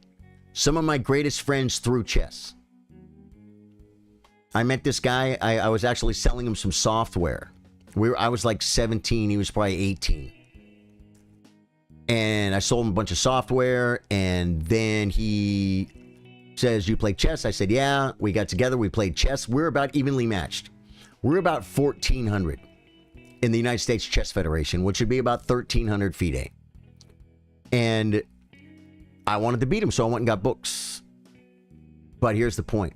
through chess. I met this guy. I was actually selling him some software. I was like 17. He was probably 18. And I sold him a bunch of software. And then he says, you play chess? I said, yeah. We got together. We played chess. We're about evenly matched. We're about 1,400 in the United States Chess Federation, which would be about 1,300 FIDE. And I wanted to beat him, so I went and got books. But here's the point.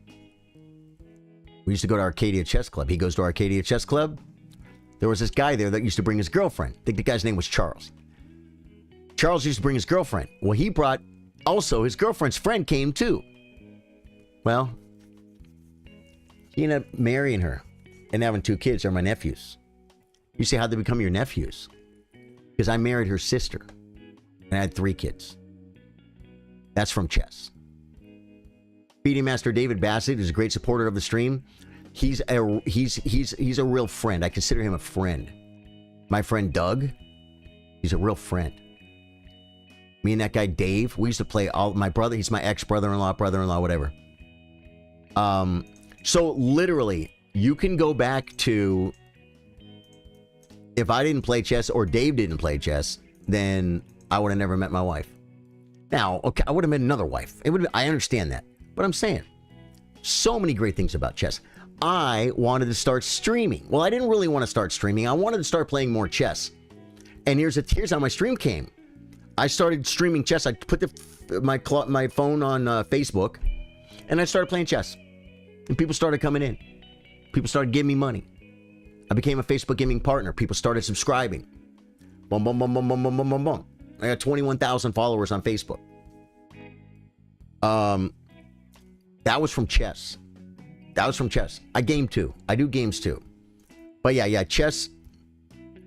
We used to go to Arcadia Chess Club. He goes to Arcadia Chess Club. There was this guy there that used to bring his girlfriend. I think the guy's name was Charles. Charles used to bring his girlfriend. Well, he brought also his girlfriend's friend came too. Well, he ended up marrying her and having 2 kids. They're my nephews. You see how they become your nephews? Because I married her sister and I had 3 kids. That's from chess. Speedy Master David Bassett is a great supporter of the stream. He's a real friend. I consider him a friend. My friend Doug, he's a real friend. Me and that guy Dave, we used to play all my brother. He's my brother-in-law, whatever. So literally, you can go back to, if I didn't play chess or Dave didn't play chess, then I would have never met my wife. Now, okay, I would have met another wife. I understand that, but I'm saying so many great things about chess. I wanted to start streaming. Well, I didn't really want to start streaming. I wanted to start playing more chess. And here's how my stream came. I started streaming chess. I put my phone on Facebook, and I started playing chess. And people started coming in. People started giving me money. I became a Facebook gaming partner. People started subscribing. Boom, boom, boom, boom, boom, boom, boom, boom, boom. I got 21,000 followers on Facebook. That was from chess. I game too. I do games too. But yeah, chess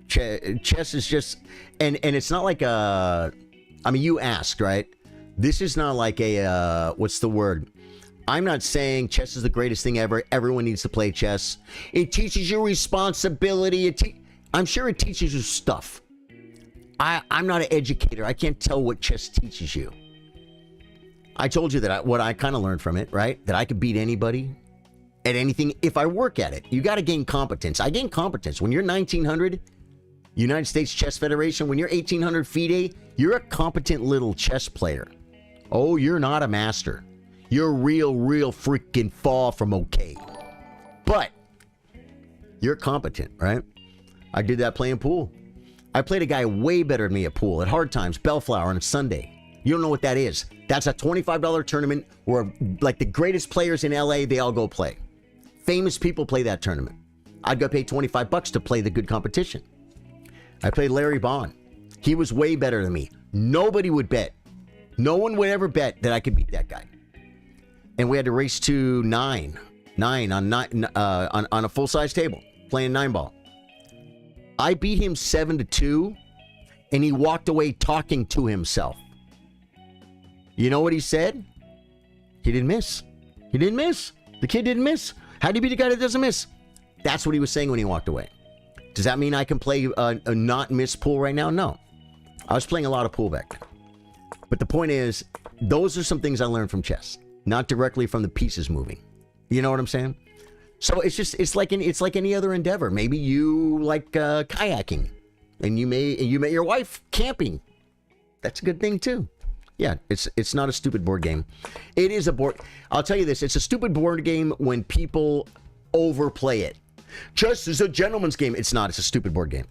is just, and it's not like I mean, you asked, right? This is not like a, what's the word? I'm not saying chess is the greatest thing ever. Everyone needs to play chess. It teaches you responsibility. I'm sure it teaches you stuff. I'm not an educator. I can't tell what chess teaches you. I told you that what I kind of learned from it, right? That I could beat anybody at anything if I work at it. You got to gain competence. I gain competence. When you're 1900, United States Chess Federation, when you're 1800 FIDE, you're a competent little chess player. Oh, you're not a master. You're real freaking far from okay. But you're competent, right? I did that playing pool. I played a guy way better than me at pool at Hard Times, Bellflower on a Sunday. You don't know what that is. That's a $25 tournament where like the greatest players in LA, they all go play. Famous people play that tournament. I'd go pay $25 to play the good competition. I played Larry Bond. He was way better than me. Nobody would bet. No one would ever bet that I could beat that guy. And we had to race to nine on a full-size table, playing 9-ball. I beat him 7-2, and he walked away talking to himself. You know what he said? He didn't miss. He didn't miss. The kid didn't miss. How do you beat a guy that doesn't miss? That's what he was saying when he walked away. Does that mean I can play a not miss pool right now? No. I was playing a lot of pool back then. But the point is, those are some things I learned from chess, not directly from the pieces moving. You know what I'm saying? So it's like any other endeavor. Maybe you like kayaking, and you met your wife camping. That's a good thing too. Yeah, it's not a stupid board game. It is a board. I'll tell you this: it's a stupid board game when people overplay it. Chess is a gentleman's game. It's not. It's a stupid board game.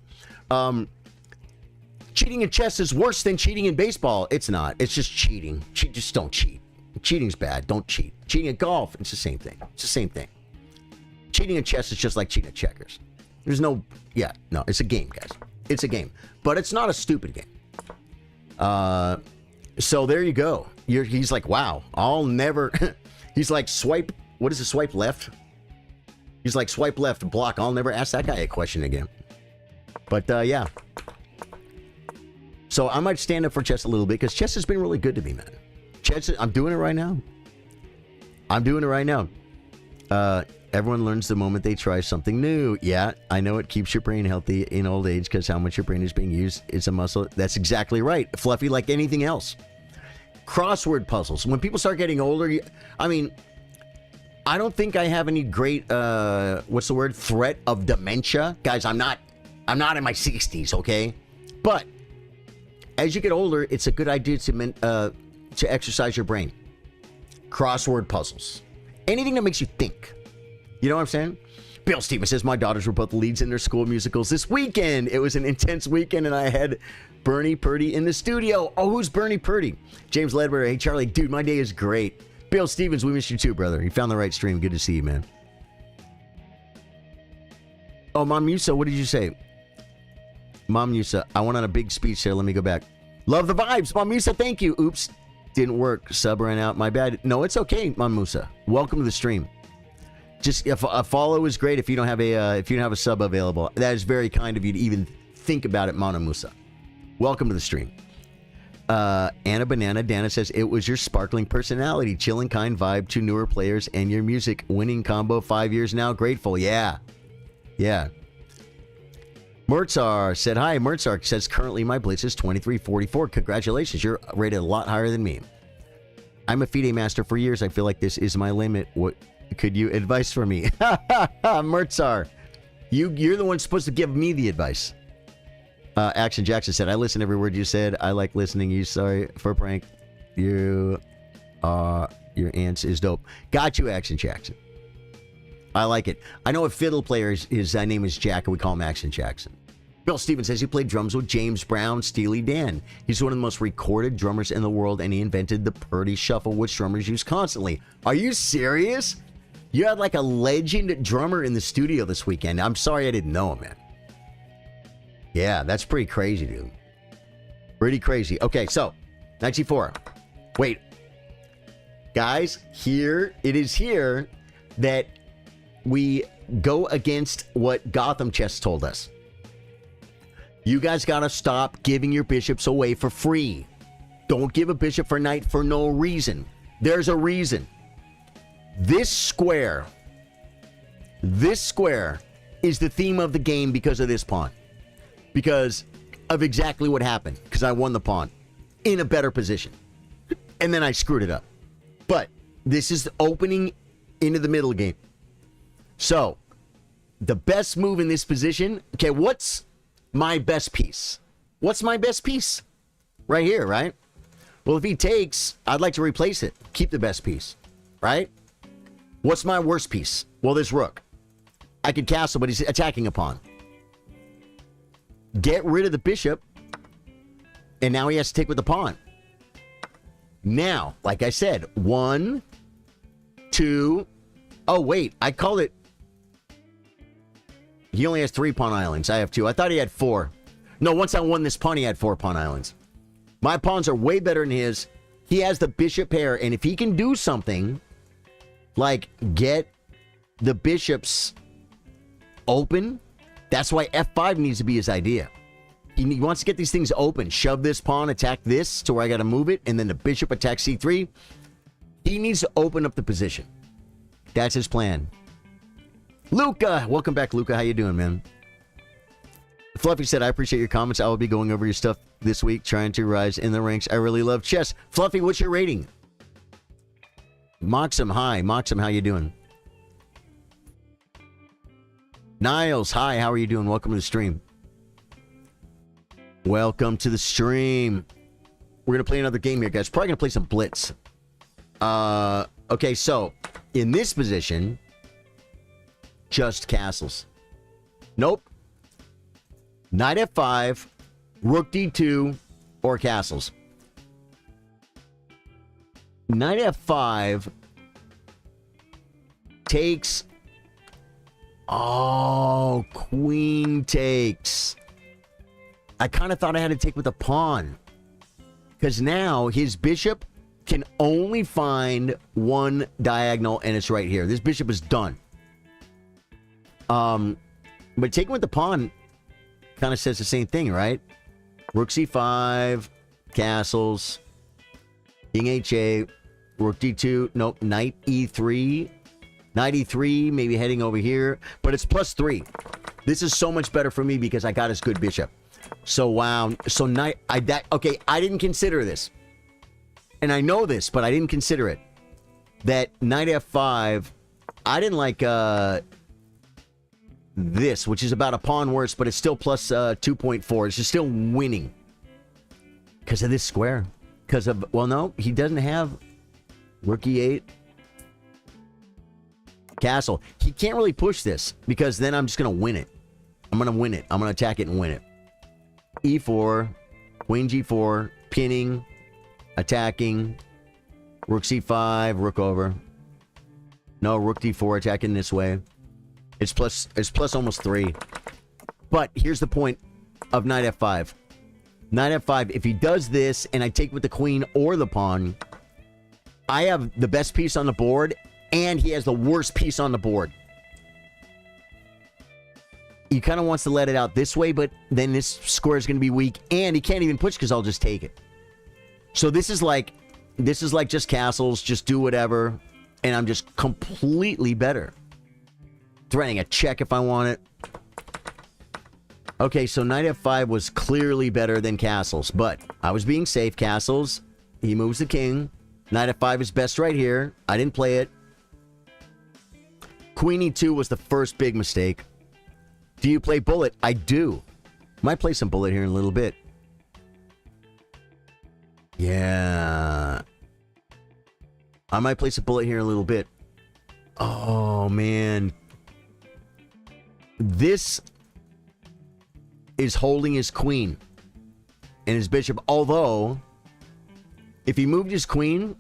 Cheating in chess is worse than cheating in baseball. It's not. It's just cheating. Just don't cheat. Cheating's bad. Don't cheat. Cheating at golf, it's the same thing. It's the same thing. Cheating in chess is just like cheating at checkers. There's no, it's a game, guys. It's a game. But it's not a stupid game. So there you go. He's like, wow, I'll never, he's like, swipe, what is it, swipe left? He's like, swipe left, block. I'll never ask that guy a question again. But yeah. So I might stand up for chess a little bit because chess has been really good to me, man. Chess, I'm doing it right now. Everyone learns the moment they try something new. Yeah, I know it keeps your brain healthy in old age because how much your brain is being used is a muscle. That's exactly right. Fluffy like anything else. Crossword puzzles. When people start getting older, I mean, I don't think I have any great, threat of dementia. Guys, I'm not in my 60s, okay? But as you get older, it's a good idea to exercise your brain. Crossword puzzles. Anything that makes you think. You know what I'm saying? Bill Stevens says, my daughters were both leads in their school musicals this weekend. It was an intense weekend, and I had Bernie Purdy in the studio. Oh, who's Bernie Purdy? James Ledbetter. Hey, Charlie. Dude, my day is great. Bill Stevens, we miss you too, brother. You found the right stream. Good to see you, man. Oh, Mom Musa, what did you say? Mom Musa, I went on a big speech there. Let me go back. Love the vibes. Mom Musa, thank you. Oops. Didn't work. Sub ran out. My bad. No, it's okay, Mom Musa. Welcome to the stream. Just a follow is great if you don't have a sub available. That is very kind of you to even think about it, Mama Musa. Welcome to the stream. Anna Banana Dana says, it was your sparkling personality, chill and kind vibe to newer players, and your music. Winning combo 5 years now. Grateful. Yeah. Yeah. Mertzar said, hi. Mertzar says, currently my blitz is 2344. Congratulations. You're rated a lot higher than me. I'm a FIDE master for years. I feel like this is my limit. What could you advice for me? Mertzar, you're the one supposed to give me the advice. Action Jackson said, I listen every word you said. I like listening. You sorry for prank. Your ants is dope. Got you, Action Jackson. I like it. I know a fiddle player, his name is Jack, and we call him Action Jackson. Bill Stevens says he played drums with James Brown, Steely Dan. He's one of the most recorded drummers in the world, and he invented the Purdy Shuffle, which drummers use constantly. Are you serious? You had like a legend drummer in the studio this weekend. I'm sorry I didn't know him, man. Yeah, that's pretty crazy, dude. Pretty crazy. Okay, so, 94. Wait. Guys, it is here that we go against what Gotham Chess told us. You guys got to stop giving your bishops away for free. Don't give a bishop for knight for no reason. There's a reason. This square is the theme of the game because of this pawn. Because of exactly what happened. Because I won the pawn in a better position. And then I screwed it up. But this is the opening into the middle game. So, the best move in this position, okay, what's my best piece? What's my best piece? Right here, right? Well, if he takes, I'd like to replace it. Keep the best piece, right? What's my worst piece? Well, this rook. I could castle, but he's attacking a pawn. Get rid of the bishop, and now he has to take with the pawn. Now, like I said, 1, 2, oh, wait, I called it. He only has 3 pawn islands. I have 2. I thought he had 4. No, once I won this pawn, he had 4 pawn islands. My pawns are way better than his. He has the bishop pair, and if he can do something like get the bishops open, that's why F5 needs to be his idea. He wants to get these things open. Shove this pawn, attack this to where I got to move it, and then the bishop attacks C3. He needs to open up the position. That's his plan. Luca! Welcome back, Luca. How you doing, man? Fluffy said, I appreciate your comments. I will be going over your stuff this week, trying to rise in the ranks. I really love chess. Fluffy, what's your rating? Moxham, hi. Moxham, how you doing? Niles, hi. How are you doing? Welcome to the stream. Welcome to the stream. We're going to play another game here, guys. Probably going to play some Blitz. Okay, so, in this position, just castles. Nope. Knight F5, Rook D2, or castles. Knight F5 takes... Oh, Queen takes. I kind of thought I had to take with a pawn. Because now his bishop can only find one diagonal, and it's right here. This bishop is done. But taking with the pawn kind of says the same thing, right? Rook C5, castles, King H8, Rook D2, nope, Knight E3, Knight E3, maybe heading over here, but it's +3. This is so much better for me because I got his good bishop. So wow, so Knight, okay, I didn't consider this, and I know this, but I didn't consider it. That Knight F5, I didn't like this, which is about a pawn worse, but it's still plus 2.4. It's just still winning because of this square. Because of, well, no, he doesn't have Rook E8. Castle. He can't really push this because then I'm just going to win it. I'm going to win it. I'm going to attack it and win it. E4, Queen G4, pinning, attacking, Rook C5, Rook over. No, Rook D4, attacking this way. It's plus almost 3. But here's the point of knight f5. Knight f5, if he does this and I take with the queen or the pawn, I have the best piece on the board and he has the worst piece on the board. He kind of wants to let it out this way, but then this square is going to be weak and he can't even push because I'll just take it. So this is like just castles, just do whatever, and I'm just completely better. Threatening a check if I want it. Okay, so knight f5 was clearly better than castles, but I was being safe. Castles, he moves the king. Knight f5 is best right here. I didn't play it. Queen e2 was the first big mistake. Do you play bullet? I do. Might play some bullet here in a little bit. Yeah. I might play some bullet here in a little bit. Oh, man. This is holding his queen and his bishop. Although, if he moved his queen,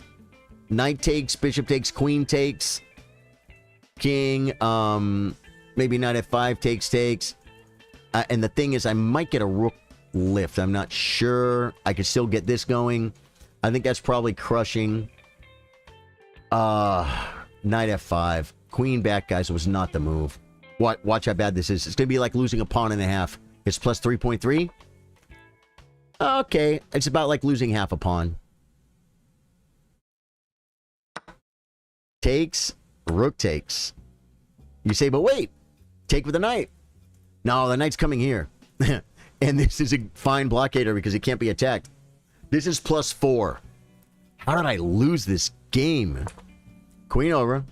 knight takes, bishop takes, queen takes, king, maybe knight f5 takes. And the thing is, I might get a rook lift. I'm not sure. I could still get this going. I think that's probably crushing. Knight f5. Queen back, guys, was not the move. Watch how bad this is. It's going to be like losing a pawn and a half. It's plus 3.3. Okay. It's about like losing half a pawn. Takes. Rook takes. You say, but wait. Take with the knight. No, the knight's coming here. And this is a fine blockader because it can't be attacked. This is plus 4. How did I lose this game? Queen over.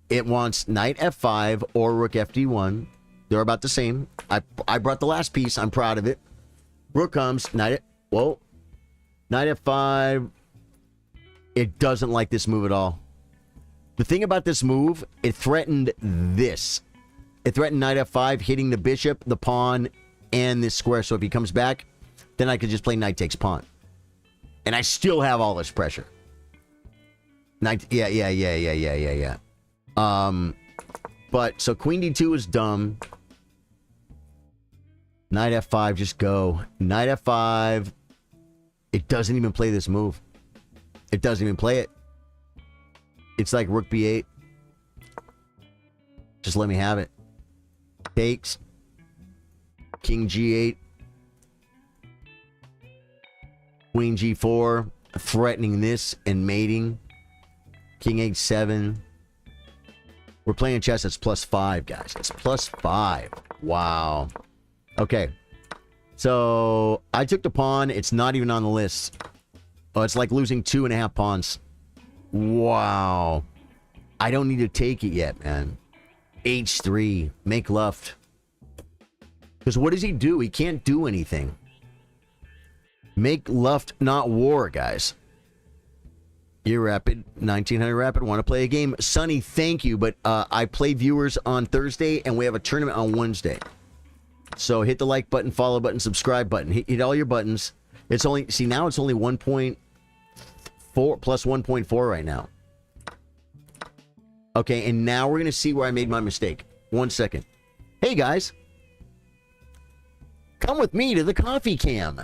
It wants knight f5 or rook fd1. They're about the same. I brought the last piece. I'm proud of it. Rook comes. Knight f5. It doesn't like this move at all. The thing about this move, it threatened this. It threatened knight f5, hitting the bishop, the pawn, and this square. So if he comes back, then I could just play knight takes pawn. And I still have all this pressure. Knight, yeah. But, so queen d2 is dumb. Knight f5, just go. Knight f5. It doesn't even play this move. It doesn't even play it. It's like rook b8. Just let me have it. Takes. King g8. Queen g4. Threatening this and mating. King h7. We're playing chess. It's plus 5, guys. It's plus 5. Wow. Okay. So, I took the pawn. It's not even on the list. Oh, it's like losing 2.5 pawns. Wow. I don't need to take it yet, man. h3. Make left. Because what does he do? He can't do anything. Make left, not war, guys. You're Rapid. 1900 Rapid. Want to play a game? Sonny, thank you. But I play viewers on Thursday, and we have a tournament on Wednesday. So hit the like button, follow button, subscribe button. Hit all your buttons. It's only... See, now it's only 1.4 plus 1.4 right now. Okay, and now we're going to see where I made my mistake. 1 second. Hey, guys. Come with me to the coffee cam.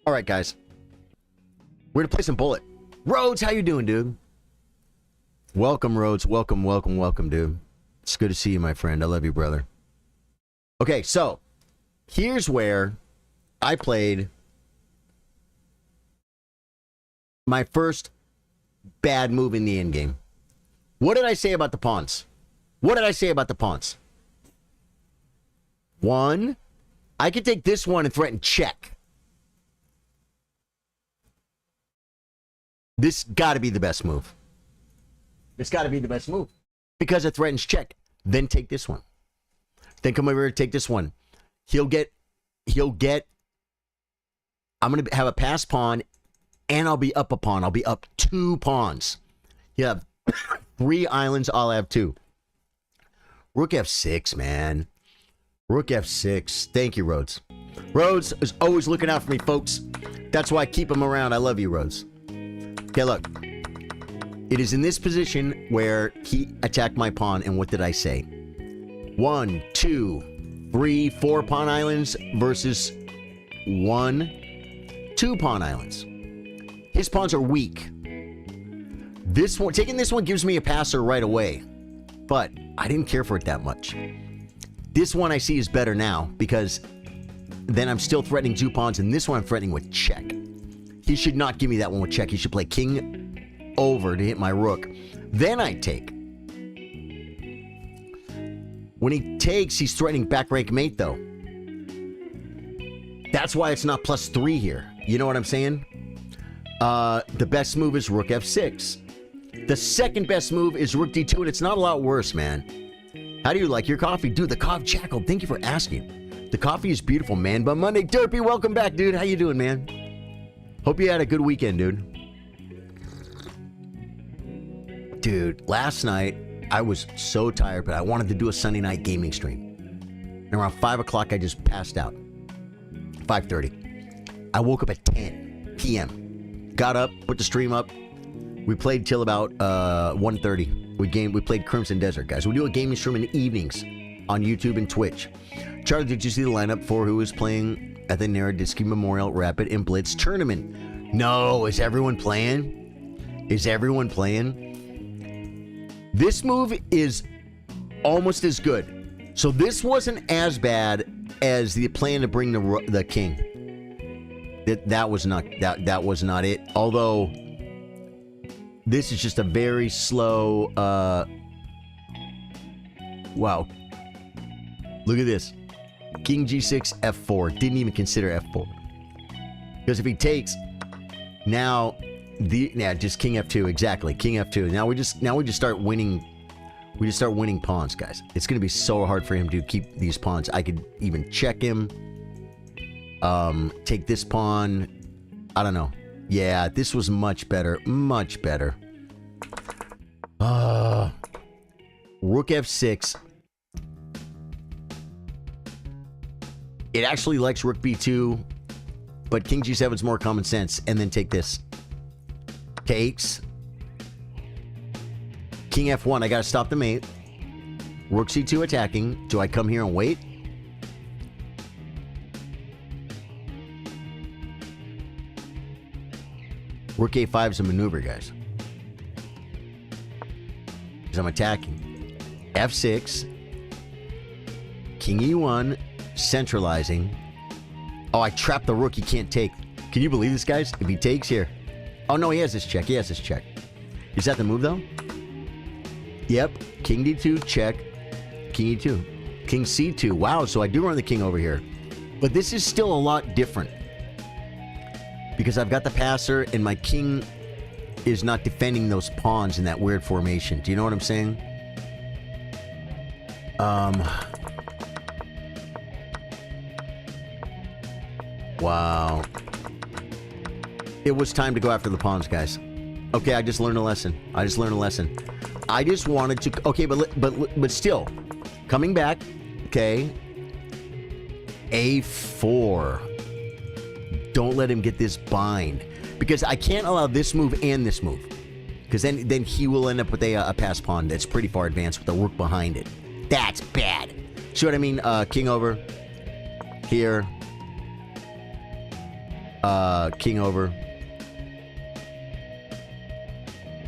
All right, guys. We're going to play some Bullet. Rhodes, how you doing, dude? Welcome, Rhodes. Welcome, welcome, welcome, dude. It's good to see you, my friend. I love you, brother. Okay, so here's where I played my first bad move in the endgame. What did I say about the pawns? What did I say about the pawns? One, I could take this one and threaten check. This got to be the best move. It's got to be the best move. Because it threatens check. Then take this one. Then come over here and take this one. He'll get, I'm going to have a pass pawn, and I'll be up a pawn. I'll be up 2 pawns. You have 3 islands, I'll have 2. Rook F6, man. Rook F6. Thank you, Rhodes. Rhodes is always looking out for me, folks. That's why I keep him around. I love you, Rhodes. Okay, look. It is in this position where he attacked my pawn, and what did I say? 1, 2, 3, 4 pawn islands versus 1, 2 pawn islands. His pawns are weak. This one, taking this one gives me a passer right away, but I didn't care for it that much. This one I see is better now because then I'm still threatening 2 pawns, and this one I'm threatening with check. He should not give me that one with check. He should play king over to hit my rook. Then I take. When he takes, he's threatening back rank mate, though. That's why it's not +3 here. You know what I'm saying? The best move is rook f6. The second best move is rook d2, and it's not a lot worse, man. How do you like your coffee? Dude, the coffee Jackal, thank you for asking. The coffee is beautiful, man. Bun Monday, Derpy, welcome back, dude. How you doing, man? Hope you had a good weekend, dude. Dude, last night, I was so tired, but I wanted to do a Sunday night gaming stream. And around 5 o'clock, I just passed out. 5:30. I woke up at 10 p.m. Got up, put the stream up. We played till about 1:30. We played Crimson Desert, guys. We do a gaming stream in the evenings on YouTube and Twitch. Charlie, did you see the lineup for who is playing at the Naroditsky Memorial Rapid and Blitz tournament? No, is everyone playing? Is everyone playing? This move is almost as good. So this wasn't as bad as the plan to bring the king. That was not it. Although this is just a very slow. Wow. Look at this. King G6 F4. Didn't even consider F4. Because if he takes, now just King F2, exactly. King F2. Now we just start winning. We just start winning pawns, guys. It's gonna be so hard for him to keep these pawns. I could even check him. Take this pawn. I don't know. Yeah, this was much better. Much better. Rook F6. It actually likes Rook B2, but King G7 is more common sense. And then take this. Takes. King F1. I gotta stop the mate. Rook C2 attacking. Do I come here and wait? Rook A5 is a maneuver, guys. Because I'm attacking. F6. King E1. Centralizing. Oh, I trapped the rook he can't take. Can you believe this, guys? If he takes here. Oh, no, he has this check. He has this check. Is that the move, though? Yep. King D2, check. King E2. King C2. Wow, so I do run the king over here. But this is still a lot different. Because I've got the passer, and my king is not defending those pawns in that weird formation. Do you know what I'm saying? Wow. It was time to go after the pawns, guys. Okay, I just learned a lesson. I just wanted to... Okay, but still. Coming back. Okay. A4. Don't let him get this bind. Because I can't allow this move and this move. Because then he will end up with a pass pawn that's pretty far advanced with a rook behind it. That's bad. See what I mean? King over. Here. King over.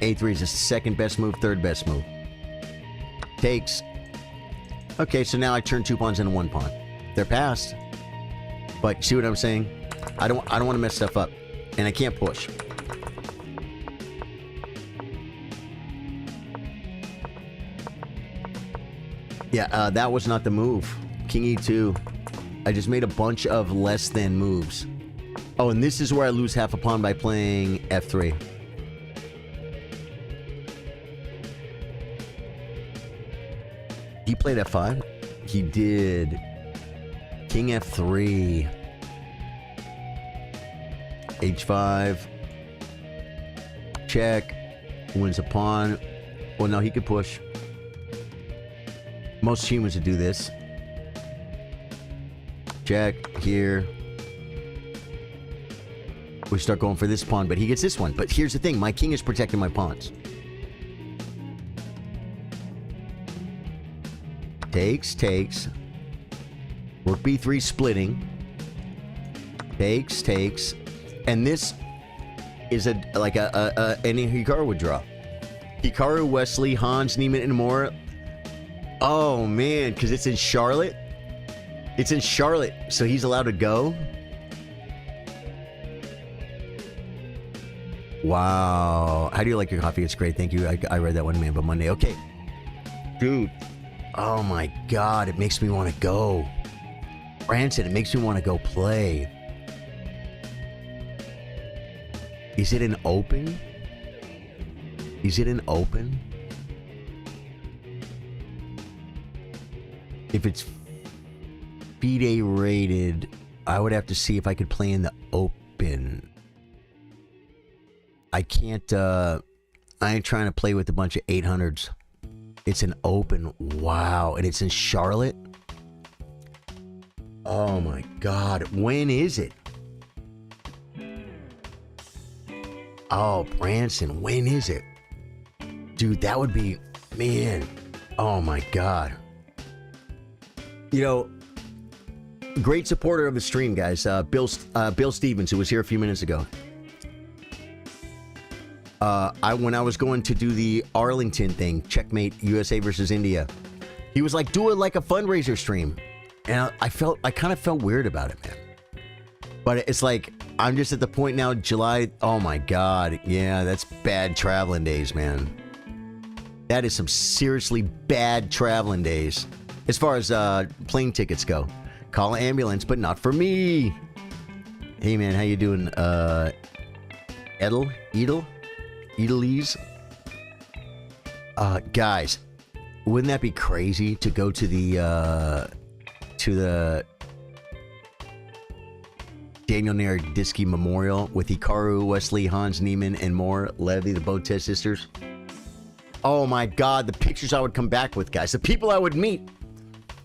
A3 is the second best move, third best move. Takes. Okay, so now I turn 2 pawns into 1 pawn. They're passed. But see what I'm saying? I don't want to mess stuff up. And I can't push. Yeah, that was not the move. King E2. I just made a bunch of less than moves. Oh, and this is where I lose half a pawn by playing F3. He played F5? He did. King F3. H5. Check. Wins a pawn. Well, no, he could push. Most humans would do this. Check. Here. We start going for this pawn, but he gets this one. But here's the thing. My king is protecting my pawns. Takes, takes. Rook B3 splitting. Takes, takes. And this is like any Hikaru would draw. Hikaru, Wesley, Hans, Niemann, and more. Oh, man, because it's in Charlotte? It's in Charlotte, so he's allowed to go? Wow. How do you like your coffee? It's great. Thank you. I read that one, man, but Monday. Okay. Dude. Oh, my God. It makes me want to go. Branson, it makes me want to go play. Is it an open? Is it an open? If it's FIDE rated, I would have to see if I could play in the open. I can't, I ain't trying to play with a bunch of 800s. It's an open. Wow. And it's in Charlotte? Oh my God. When is it? Oh, Branson. When is it? Dude, that would be, man. Oh my God. You know, great supporter of the stream, guys. Bill Stevens, who was here a few minutes ago. When I was going to do the Arlington thing, Checkmate USA versus India, he was like, do it like a fundraiser stream. And I kind of felt weird about it, man. But it's like, I'm just at the point now, July, oh my God. Yeah, that's bad traveling days, man. That is some seriously bad traveling days. As far as plane tickets go. Call an ambulance, but not for me. Hey, man, how you doing? Edelese? Guys, wouldn't that be crazy to go to the Daniel Naroditsky Memorial with Hikaru, Wesley, Hans Niemann, and more, Levy, the Botez sisters? Oh my God, the pictures I would come back with, guys. The people I would meet.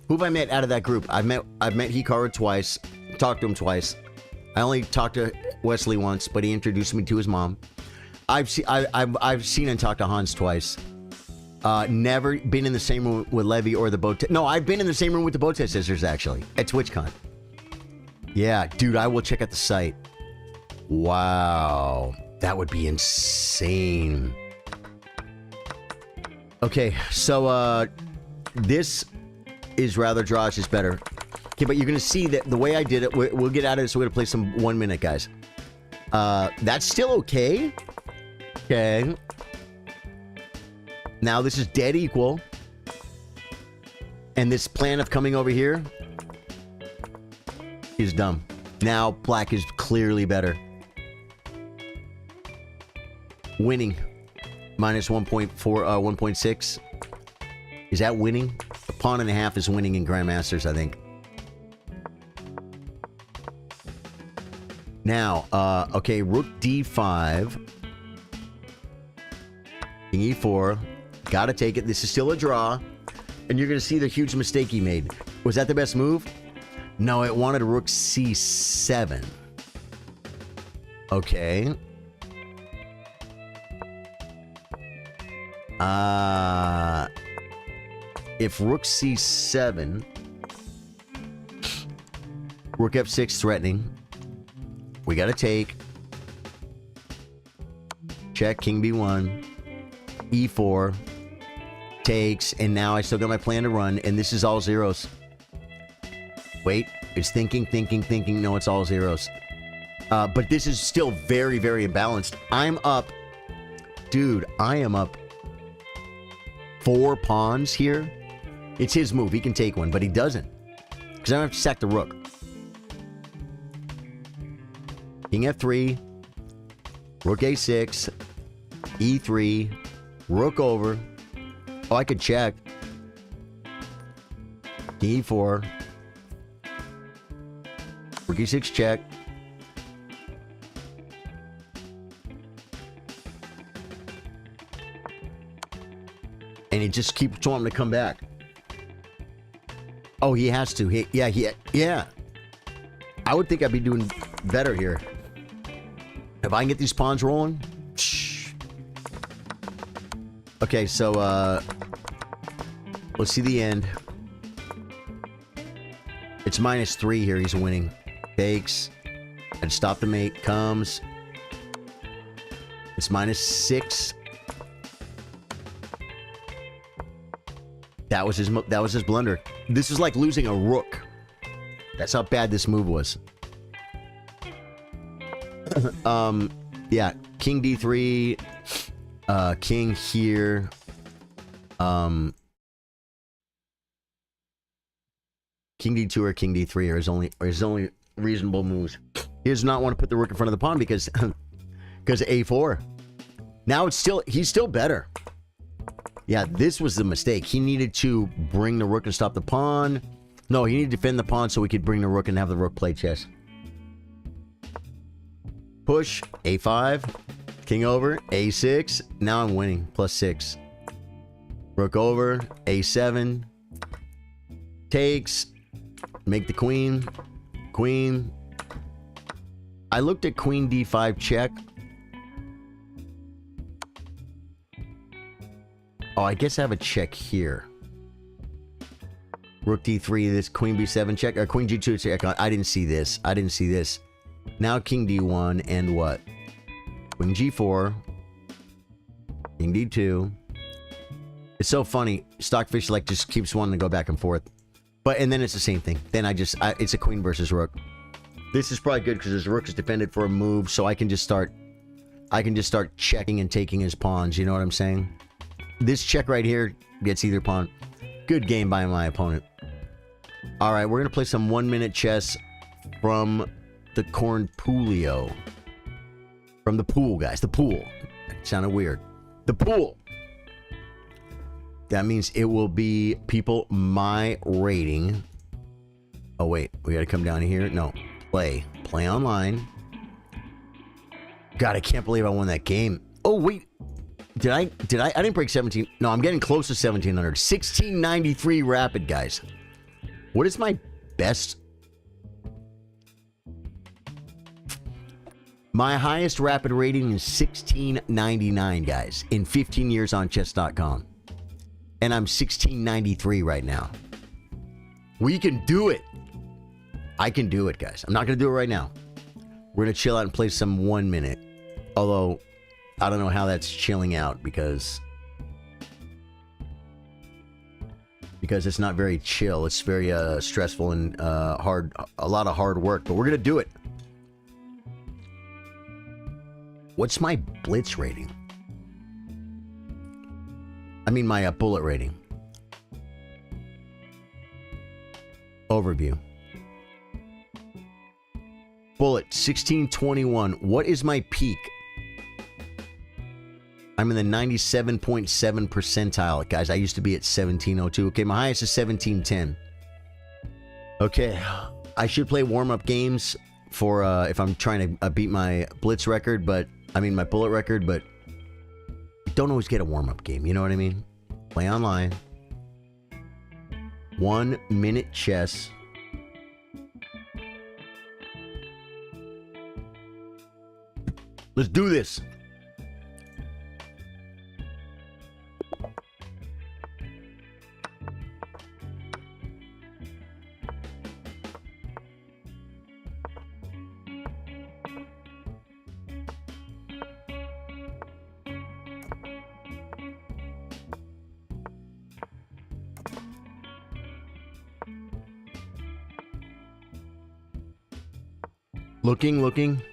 Who have I met out of that group? I've met Hikaru twice, talked to him twice. I only talked to Wesley once, but he introduced me to his mom. I've seen and talked to Hans twice. Never been in the same room with Levy or the Botez. No, I've been in the same room with the Botez sisters, actually, at TwitchCon. Yeah, dude, I will check out the site. Wow, that would be insane. Okay, so this is rather draws is better. Okay, but you're gonna see that the way I did it, we'll get out of this. We're gonna play some 1 minute, guys. That's still okay. Okay. Now this is dead equal. And this plan of coming over here is dumb. Now black is clearly better. Winning. Minus 1.4, 1.6. Is that winning? A pawn and a half is winning in Grandmasters, I think. Now, okay, Rook D5. King E4. Gotta take it. This is still a draw. And you're gonna see the huge mistake he made. Was that the best move? No, it wanted Rook C7. Okay. If Rook C7, Rook F6 threatening, We got to take. Check, king b1. e4. Takes, and now I still got my plan to run, and this is all zeros. Wait, it's thinking. No, it's all zeros. But this is still very, very imbalanced. I'm up. Dude, I am up 4 pawns here. It's his move. He can take one, but he doesn't. Because I don't have to sack the rook. King f3. Rook a6. e3. Rook over. Oh, I could check. King e4. Rook e6 check. And he just keeps wanting to come back. Oh, he has to. Yeah. I would think I'd be doing better here. If I can get these pawns rolling. Shh. Okay, so let's see the end. It's -3 here. He's winning. Takes. And stop the mate. Comes. It's -6. That was his blunder. This is like losing a rook. That's how bad this move was. Yeah, king d3, king here. King d2 or king d3 are his only reasonable moves. He does not want to put the rook in front of the pawn because a4. Now he's still better. Yeah, this was the mistake. He needed to bring the rook and stop the pawn. No, he needed to defend the pawn so he could bring the rook and have the rook play chess. Push, a5, king over, a6. Now I'm winning, +6. Rook over, a7. Takes, make the queen. Queen. I looked at queen d5 check. Oh, I guess I have a check here. Rook d3, this queen b7 check, or queen g2 check. I didn't see this. Now king d1 and what? Queen g4. King d2. It's so funny. Stockfish like just keeps wanting to go back and forth. And then it's the same thing. Then it's a queen versus rook. This is probably good because his rook is defended for a move, so I can just start checking and taking his pawns, you know what I'm saying? This check right here gets either pawn. Good game by my opponent. All right, we're going to play some 1-minute chess from the Cornpoolio. From the pool, guys. The pool. It sounded weird. The pool. That means it will be people my rating. Oh, wait. We got to come down here. No. Play. Play online. God, I can't believe I won that game. Oh, wait. Did I didn't break 17. No, I'm getting close to 1700. 1693 rapid, guys. What is my best? My highest rapid rating is 1699, guys, in 15 years on chess.com. And I'm 1693 right now. We can do it. I can do it, guys. I'm not going to do it right now. We're going to chill out and play some 1 minute. Although I don't know how that's chilling out because it's not very chill. It's very stressful and hard. A lot of hard work, but we're gonna do it. What's my blitz rating? I mean my bullet rating. Overview. Bullet 1621. What is my peak? I'm in the 97.7 percentile. Guys, I used to be at 1702. Okay, my highest is 1710. Okay, I should play warm-up games for if I'm trying to beat my blitz record, my bullet record, but don't always get a warm-up game, you know what I mean? Play online. 1 minute chess. Let's do this. Looking.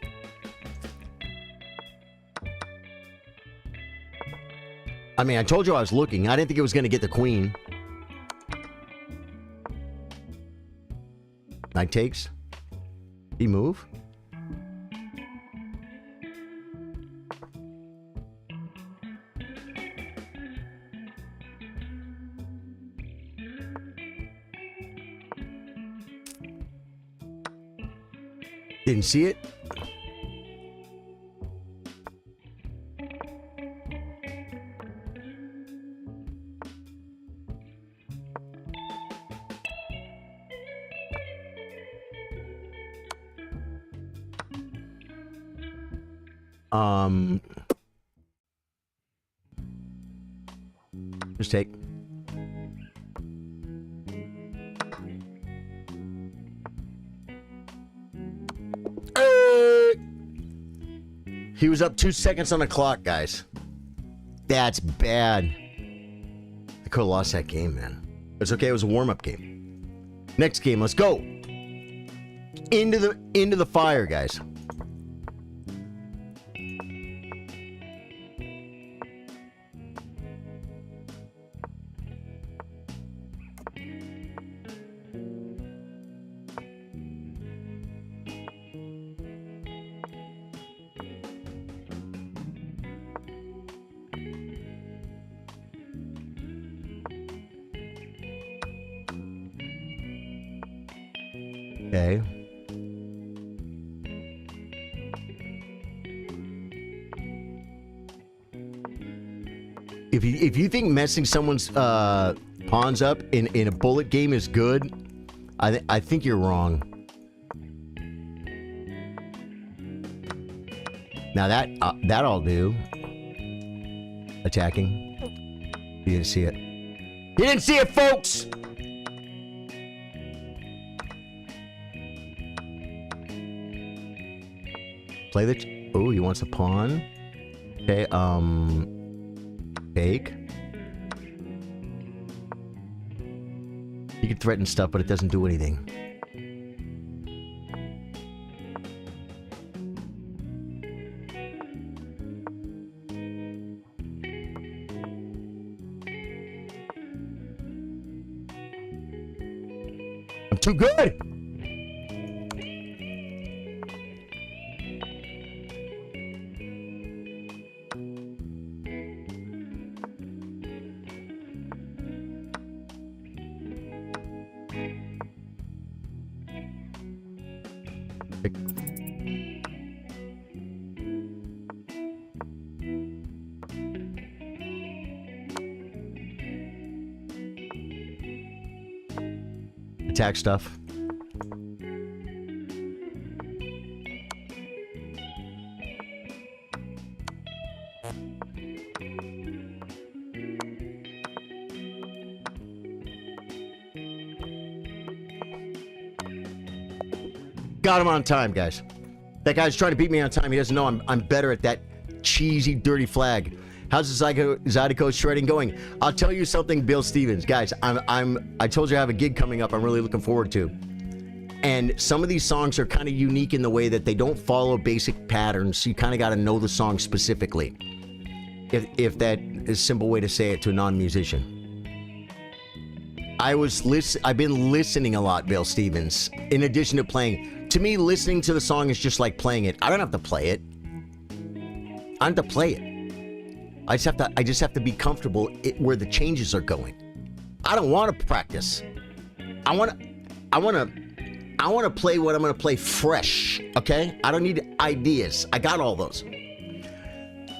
I mean, I told you I was looking. I didn't think it was going to get the queen. Knight takes. He move. Didn't see it. Just take. He was up 2 seconds on the clock, guys. That's bad. I could have lost that game, man. It's okay. It was a warm-up game. Next game. Let's go. Into the fire, guys. Okay. If you think messing someone's pawns up in a bullet game is good, I think you're wrong. Now that I'll do. Attacking. You didn't see it. You didn't see it, folks. Play the... Oh, he wants a pawn. Okay, take. You can threaten stuff, but it doesn't do anything. I'm too good! Attack stuff. Got him on time, guys. That guy's trying to beat me on time. He doesn't know I'm better at that cheesy, dirty flag. How's the Zydeco shredding going? I'll tell you something, Bill Stevens. Guys, I told you I have a gig coming up I'm really looking forward to. And some of these songs are kind of unique in the way that they don't follow basic patterns. You kind of got to know the song specifically. If that is a simple way to say it to a non-musician. I've been listening a lot, Bill Stevens, in addition to playing. To me, listening to the song is just like playing it. I don't have to play it. I don't have to play it. I just have to be comfortable where the changes are going. I don't want to practice. I want to play what I'm going to play fresh, okay? I don't need ideas. I got all those.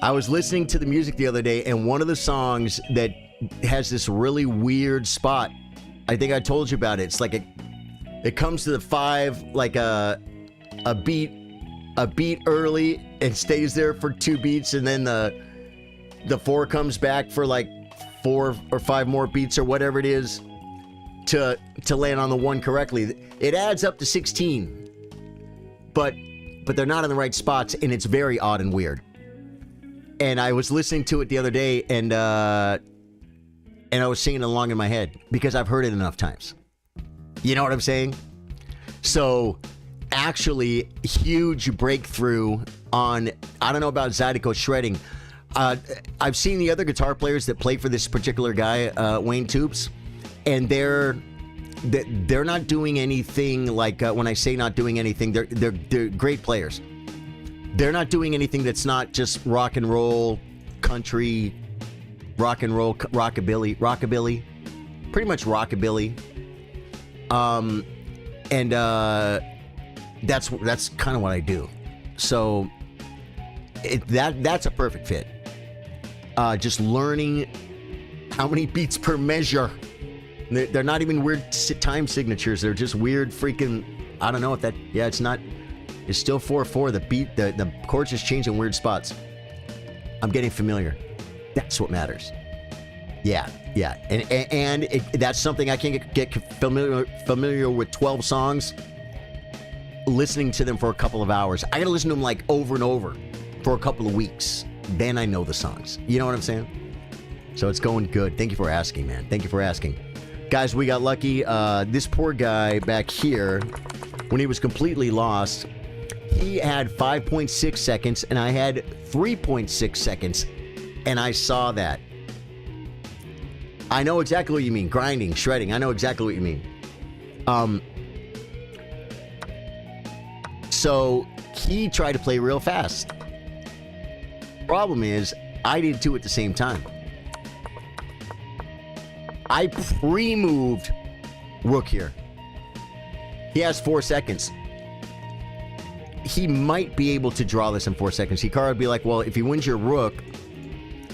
I was listening to the music the other day, and one of the songs that has this really weird spot, I think I told you about it. It's like it comes to the 5 like a beat early and stays there for 2 beats, and then the 4 comes back for like 4 or 5 more beats or whatever it is to land on the 1 correctly. It adds up to 16, but they're not in the right spots, and it's very odd and weird. And I was listening to it the other day, and I was singing along in my head because I've heard it enough times. You know what I'm saying? So actually huge breakthrough on, I don't know about Zydeco shredding. I've seen the other guitar players that play for this particular guy, Wayne Toops, and they're not doing anything like, when I say not doing anything, they're great players. They're not doing anything that's not just rock and roll, country, rock and roll, rockabilly, pretty much rockabilly. And that's kind of what I do. So that's a perfect fit. Just learning how many beats per measure. They're not even weird time signatures. They're just weird freaking, I don't know if that, yeah, it's not, it's still 4/4. The beat, the chords just change in weird spots. I'm getting familiar. That's what matters. Yeah. And that's something I can't get familiar with 12 songs, listening to them for a couple of hours. I gotta listen to them like over and over for a couple of weeks. Then I know the songs. You know what I'm saying? So it's going good. Thank you for asking, man. Thank you for asking. Guys, we got lucky. This poor guy back here, when he was completely lost, he had 5.6 seconds and I had 3.6 seconds. And I saw that. I know exactly what you mean. Grinding, shredding. I know exactly what you mean. So he tried to play real fast. Problem is, I did too at the same time. I pre-moved Rook here. He has 4 seconds. He might be able to draw this in 4 seconds. Hikaru would be like, well, if he wins your Rook,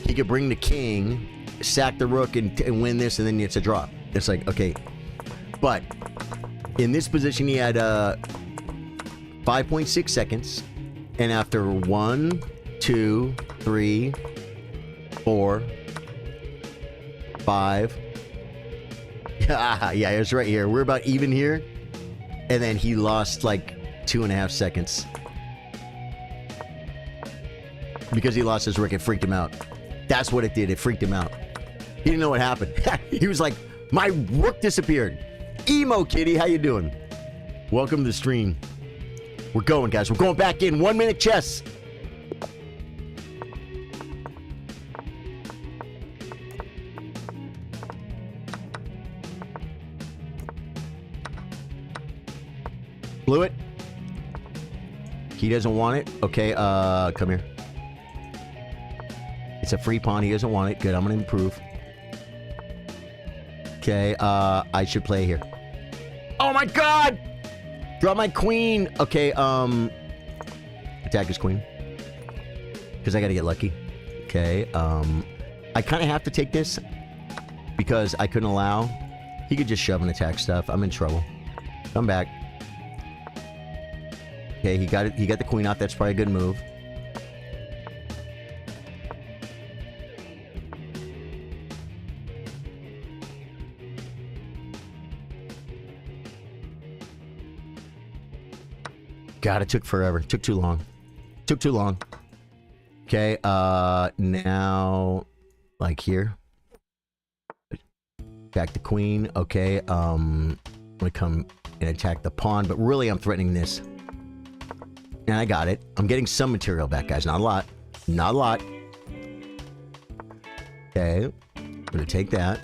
he could bring the king, sack the Rook, and win this, and then it's a draw. It's like, okay. But in this position, he had 5.6 seconds. And after 1, 2, 3, 4, 5. Yeah, it was right here. We're about even here. And then he lost like 2.5 seconds. Because he lost his Rook, it freaked him out. That's what it did. It freaked him out. He didn't know what happened. He was like, my Rook disappeared. Emo Kitty, how you doing? Welcome to the stream. We're going, guys. We're going back in. 1 minute chess. Blew it. He doesn't want it. Okay, come here. It's a free pawn. He doesn't want it. Good, I'm going to improve. Okay, I should play here. Oh my god! Draw my queen. Okay, attack his queen. Because I got to get lucky. Okay, I kind of have to take this because I couldn't allow. He could just shove and attack stuff. I'm in trouble. Come back. Okay, he got it. He got the queen out. That's probably a good move. God, it took forever. It took too long. Took too long. Okay, now, like here. Attack the queen. Okay, I'm gonna come and attack the pawn, but really I'm threatening this. And I got it. I'm getting some material back, guys. Not a lot. Not a lot. Okay, I'm gonna take that.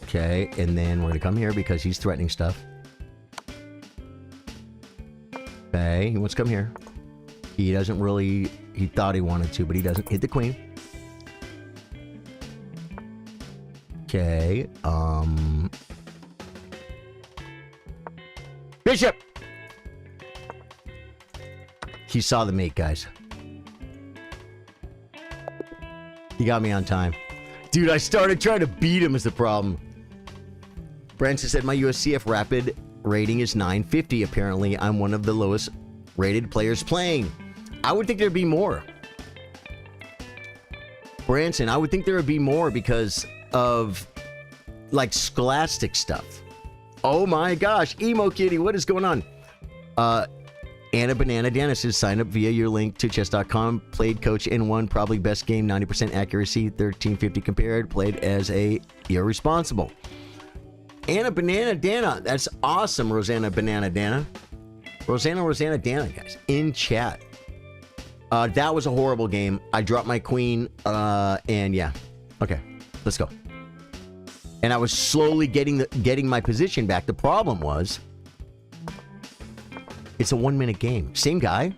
Okay, and then we're gonna come here because he's threatening stuff. Okay, he wants to come here. He doesn't really... He thought he wanted to, but he doesn't. Hit the queen. Okay, Bishop! He saw the mate, guys. He got me on time. Dude, I started trying to beat him is the problem. Branson said, my USCF rapid rating is 950. Apparently, I'm one of the lowest rated players playing. I would think there'd be more. Branson, I would think there would be more because of, like, scholastic stuff. Oh my gosh. Emo Kitty, what is going on? Anna Banana Dana says, sign up via your link to chess.com. Played coach in one, probably best game, 90% accuracy, 1350 compared. Played as a irresponsible. Anna Banana Dana, that's awesome, Rosanna Banana Dana. Rosanna Dana, guys, in chat. That was a horrible game. I dropped my queen, and yeah. Okay, let's go. And I was slowly getting my position back. The problem was, it's a 1 minute game. Same guy.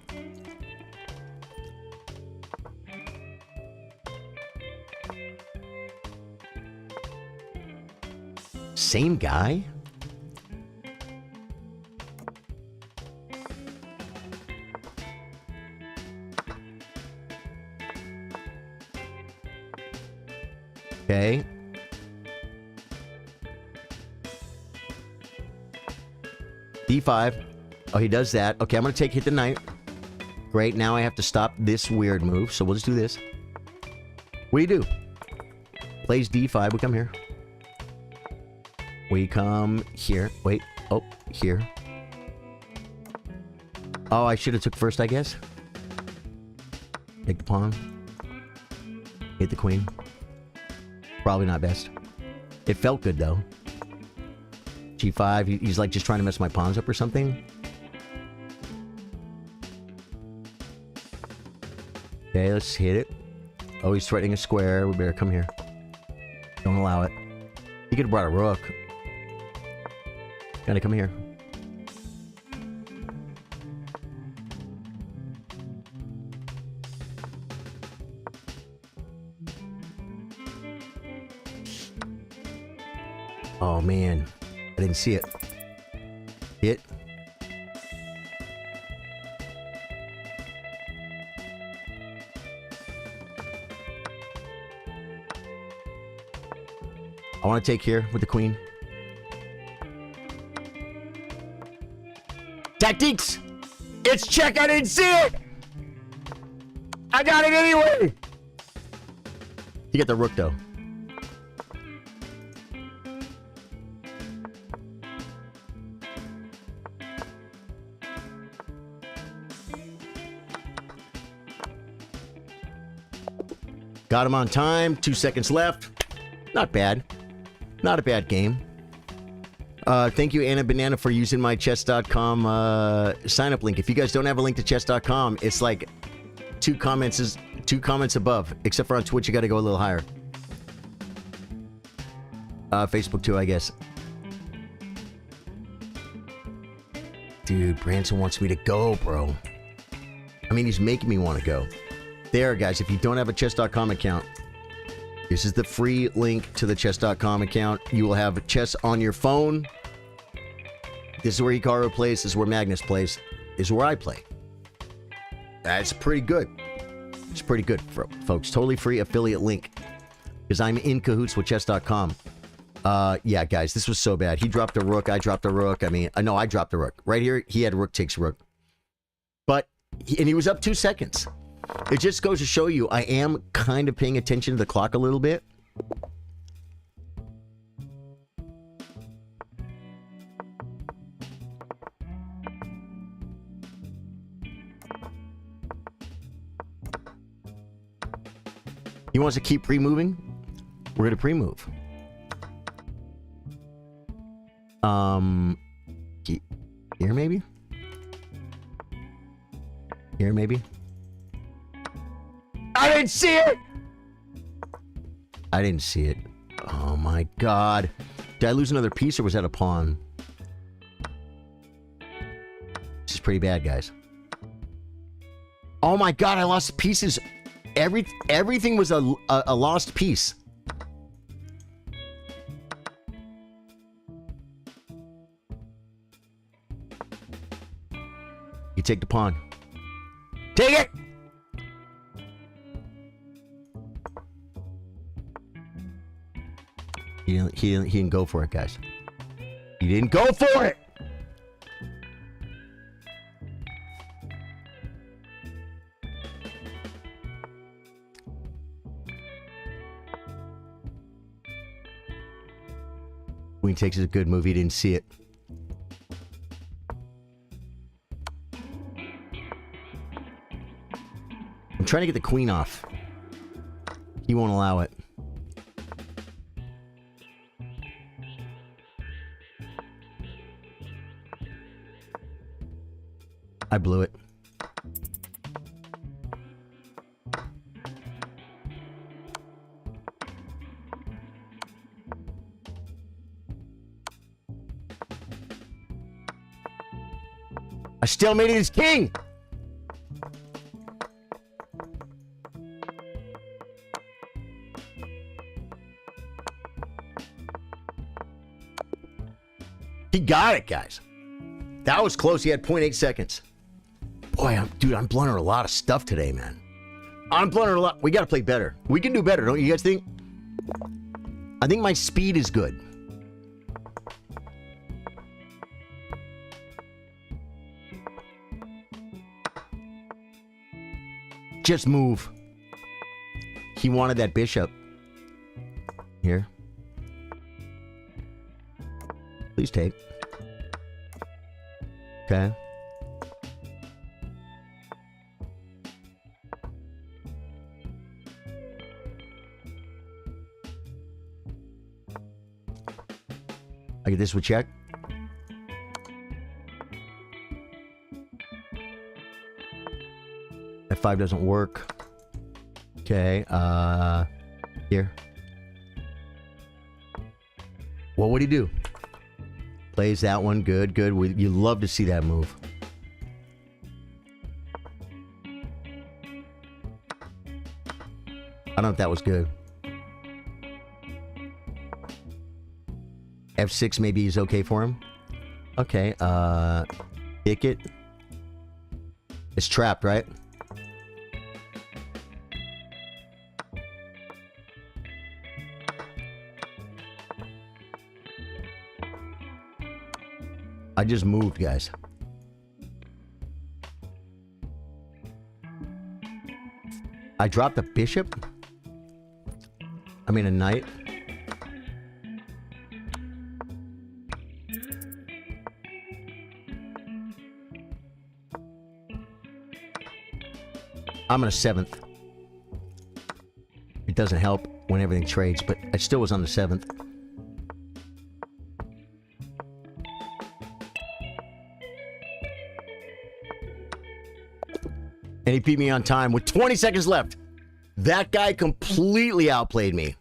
Same guy? Okay. D5. Oh, he does that. Okay, I'm going to take hit the knight. Great, now I have to stop this weird move, so we'll just do this. What do you do? Plays D5. We come here. We come here. Wait. Oh, here. Oh, I should have took first, I guess. Take the pawn. Hit the queen. Probably not best. It felt good, though. G5. He's like just trying to mess my pawns up or something. Okay, let's hit it. Oh, he's threatening a square. We better come here. Don't allow it. He could have brought a rook. Gotta come here. Oh, man. I didn't see it. Hit. I want to take here with the queen. Tactics! It's check! I didn't see it! I got it anyway! You get the rook, though. Got him on time. 2 seconds left. Not bad. Not a bad game. Thank you, Anna Banana, for using my chess.com sign-up link. If you guys don't have a link to chess.com, it's like two comments above. Except for on Twitch, you got to go a little higher. Facebook too, I guess. Dude, Branson wants me to go, bro. I mean, he's making me want to go. There, guys, if you don't have a chess.com account, this is the free link to the chess.com account. You will have chess on your phone. This is where Hikaru plays. This is where Magnus plays. This is where I play. That's pretty good. It's pretty good, folks. Totally free affiliate link. Because I'm in cahoots with chess.com. Yeah, guys, this was so bad. He dropped a rook. I dropped a rook. I mean, no, I dropped a rook. Right here, he had rook takes rook. But, and he was up 2 seconds. It just goes to show you, I am kind of paying attention to the clock a little bit. He wants to keep pre-moving? We're going to pre-move. Here maybe? Here maybe? I didn't see it! I didn't see it. Oh my god. Did I lose another piece or was that a pawn? This is pretty bad, guys. Oh my god, I lost pieces. Everything was a lost piece. You take the pawn. Take it! He didn't go for it, guys. He didn't go for it! Queen takes is a good move. He didn't see it. I'm trying to get the queen off. He won't allow it. I blew it. I still made it as king. He got it, guys. That was close. He had 0.8 seconds. Boy, I'm blundering a lot of stuff today, man. I'm blundering a lot. We got to play better. We can do better, don't you guys think? I think my speed is good. Just move. He wanted that bishop. Here. Please take. Okay. I get this with check. F5 doesn't work. Okay, here. What would he do? Plays that one. Good, good. You love to see that move. I don't know if that was good. F6 maybe is okay for him. Okay, kick it. It's trapped, right? I just moved, guys. I dropped a bishop? I mean a knight. I'm in a 7th. It doesn't help when everything trades, but I still was on the 7th. And he beat me on time with 20 seconds left. That guy completely outplayed me.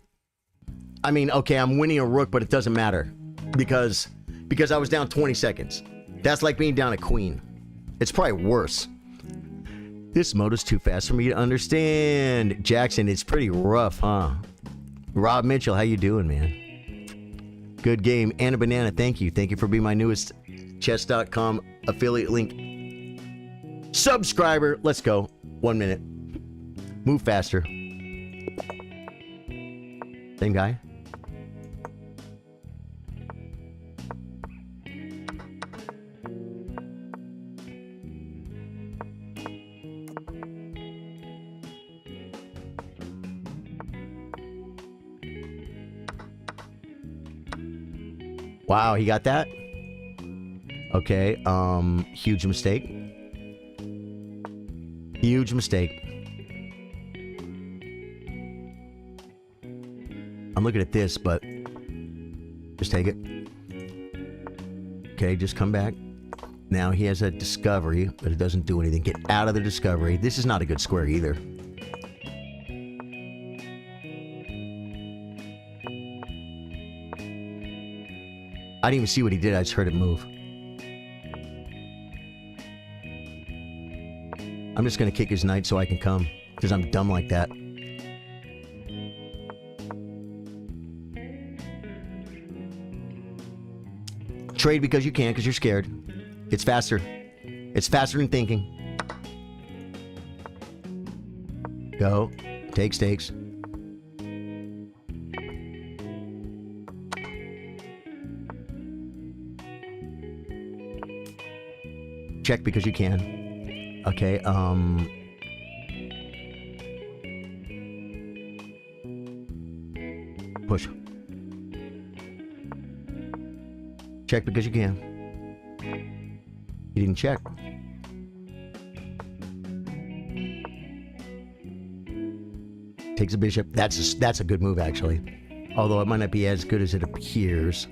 I mean, okay, I'm winning a rook, but it doesn't matter. Because I was down 20 seconds. That's like being down a queen. It's probably worse. This mode is too fast for me to understand. Jackson, it's pretty rough, huh? Rob Mitchell, how you doing, man? Good game. Anna Banana, thank you. Thank you for being my newest chess.com affiliate link subscriber. Let's go. 1 minute. Move faster. Same guy. Wow, he got that? Okay, huge mistake. Huge mistake. I'm looking at this, but just take it. Okay, just come back. Now he has a discovery, but it doesn't do anything. Get out of the discovery. This is not a good square either. I didn't even see what he did. I just heard it move. I'm just going to kick his knight so I can come, because I'm dumb like that. Trade because you can, because you're scared. It's faster. It's faster than thinking. Go. Take stakes. Check because you can. Okay, push. Check because you can. You didn't check. Takes a bishop. That's a good move, actually. Although it might not be as good as it appears.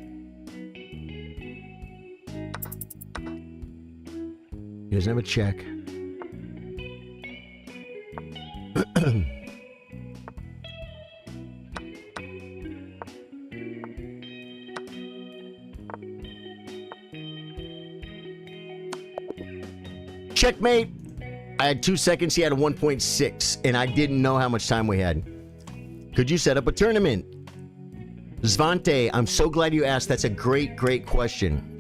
He doesn't have a check. Checkmate. I had 2 seconds. He had a 1.6, and I didn't know how much time we had. Could you set up a tournament? Zvante, I'm so glad you asked. That's a great, great question.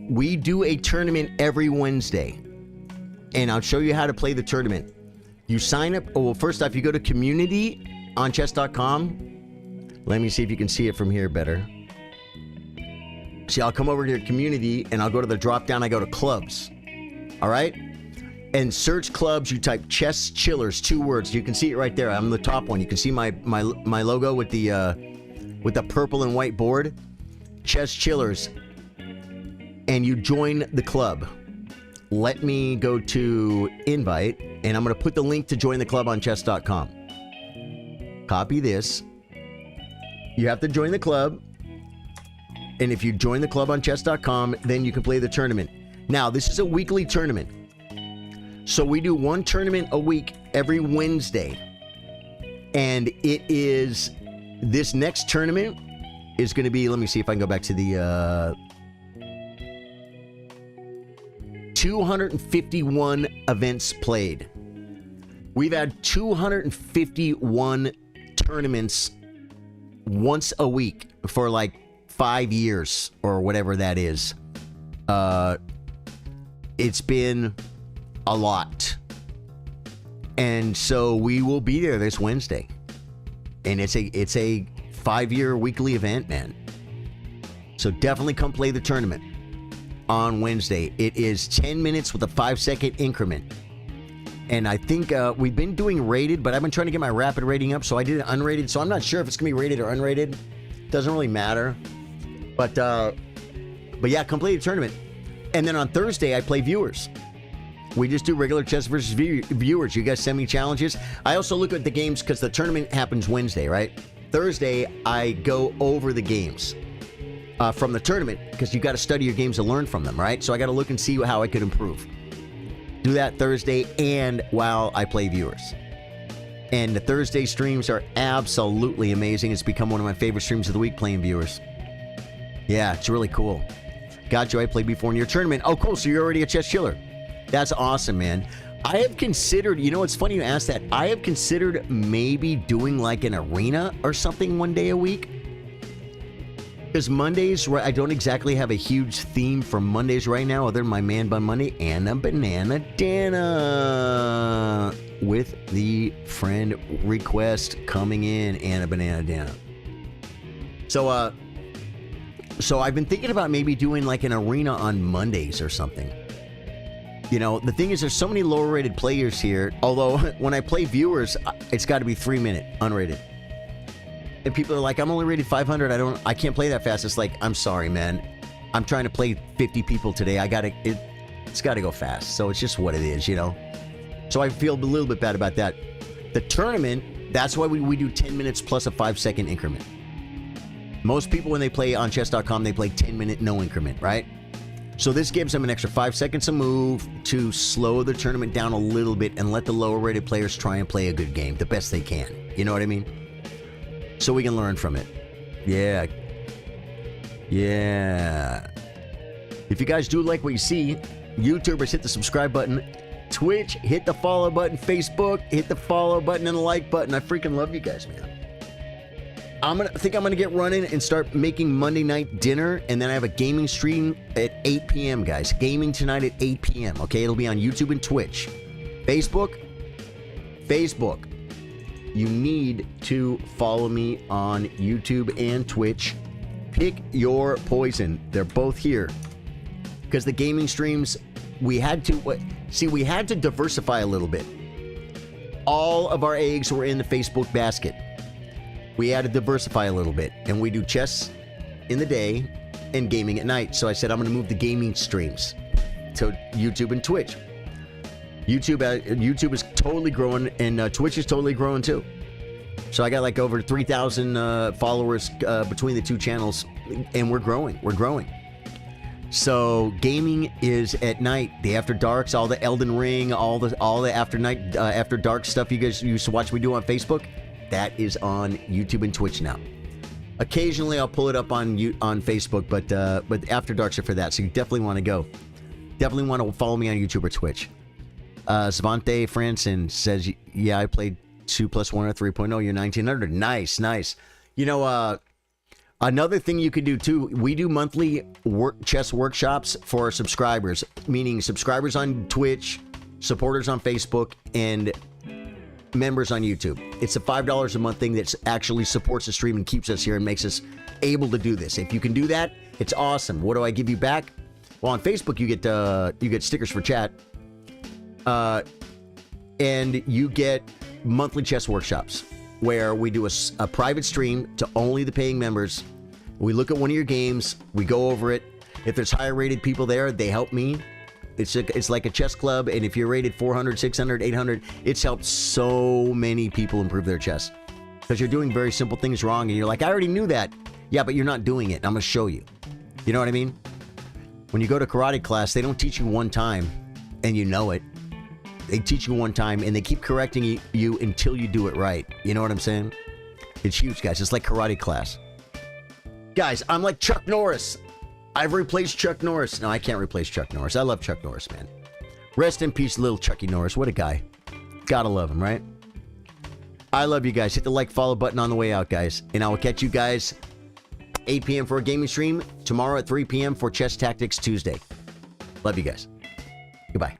We do a tournament every Wednesday, and I'll show you how to play the tournament. You sign up. Oh, well, first off, you go to community on chess.com. Let me see if you can see it from here better. See, I'll come over to your community, and I'll go to the drop down. I go to clubs. All right? And search clubs. You type Chess Chillers, 2 words. You can see it right there. I'm the top one. You can see my logo with the purple and white board. Chess Chillers. And you join the club. Let me go to invite, and I'm going to put the link to join the club on chess.com. Copy this. You have to join the club. And if you join the club on chess.com, then you can play the tournament. Now, this is a weekly tournament. So we do 1 tournament a week every Wednesday. And it is, this next tournament is going to be, let me see if I can go back to the 251 events played. We've had 251 tournaments once a week for like 5 years or whatever that is. It's been a lot. And so we will be there this Wednesday. And it's a 5-year weekly event, man. So definitely come play the tournament on Wednesday. It is 10 minutes with a 5-second increment. And I think we've been doing rated, but I've been trying to get my rapid rating up, so I did it unrated. So I'm not sure if it's going to be rated or unrated. Doesn't really matter. But yeah, come play the tournament. And then on Thursday, I play viewers. We just do regular chess versus viewers. You guys send me challenges. I also look at the games because the tournament happens Wednesday, right? Thursday, I go over the games from the tournament because you got to study your games and learn from them, right? So I got to look and see how I could improve. Do that Thursday and while I play viewers. And the Thursday streams are absolutely amazing. It's become one of my favorite streams of the week, playing viewers. Yeah, it's really cool. Got you. I played before in your tournament. Oh, cool. So you're already a chess chiller. That's awesome, man. I have considered, you know, it's funny you asked that. I have considered maybe doing like an arena or something one day a week. Because Mondays, I don't exactly have a huge theme for Mondays right now, other than my man Bun Monday and a Banana Dana. With the friend request coming in and a Banana Dana. So I've been thinking about maybe doing like an arena on Mondays or something. You know, the thing is, there's so many lower rated players here. Although when I play viewers, it's got to be 3-minute unrated. And people are like, I'm only rated 500. I can't play that fast. It's like, I'm sorry, man. I'm trying to play 50 people today. It's got to go fast. So it's just what it is, you know. So I feel a little bit bad about that. The tournament, that's why we do 10 minutes plus a 5-second increment. Most people, when they play on chess.com, they play 10-minute no increment, right? So this gives them an extra 5 seconds to move to slow the tournament down a little bit and let the lower rated players try and play a good game the best they can. You know what I mean? So we can learn from it. Yeah. Yeah. If you guys do like what you see, YouTubers, hit the subscribe button. Twitch, hit the follow button. Facebook, hit the follow button and the like button. I freaking love you guys, man. I think I'm gonna get running and start making Monday night dinner, and then I have a gaming stream at 8 p.m. guys. Gaming tonight at 8 p.m. Okay, it'll be on YouTube and Twitch. Facebook. You need to follow me on YouTube and Twitch. Pick your poison. They're both here because the gaming streams we had to diversify a little bit. All of our eggs were in the Facebook basket. We had to diversify a little bit, and we do chess in the day and gaming at night. So I said I'm going to move the gaming streams to YouTube and Twitch. YouTube is totally growing, and Twitch is totally growing too. So I got like over 3,000 followers between the two channels, and we're growing. So gaming is at night. The After Darks, all the Elden Ring, all the after dark stuff you guys used to watch me do on Facebook, that is on YouTube and Twitch now. Occasionally I'll pull it up on Facebook, but After Darks are for that. So you definitely want to go. Definitely want to follow me on YouTube or Twitch. Svante Franson says, yeah, I played 2+1 or 3.0. You're 1900. Nice, nice. You know, another thing you could do too, we do monthly chess workshops for our subscribers, meaning subscribers on Twitch, supporters on Facebook, and members on YouTube. It's a $5 a month thing that actually supports the stream and keeps us here and makes us able to do this. If you can do that, it's awesome. What do I give you back? Well, on Facebook you get stickers for chat, and you get monthly chess workshops where we do a private stream to only the paying members. We look at one of your games, we go over it. If there's higher rated people there, they help me. It's like a chess club, and if you're rated 400, 600, 800, it's helped so many people improve their chess. Because you're doing very simple things wrong, and you're like, I already knew that. Yeah, but you're not doing it. I'm going to show you. You know what I mean? When you go to karate class, they don't teach you one time, and you know it. They teach you one time, and they keep correcting you until you do it right. You know what I'm saying? It's huge, guys. It's like karate class. Guys, I'm like Chuck Norris. I've replaced Chuck Norris. No, I can't replace Chuck Norris. I love Chuck Norris, man. Rest in peace, little Chucky Norris. What a guy. Gotta love him, right? I love you guys. Hit the like, follow button on the way out, guys. And I will catch you guys 8 p.m. for a gaming stream. Tomorrow at 3 p.m. for Chess Tactics Tuesday. Love you guys. Goodbye.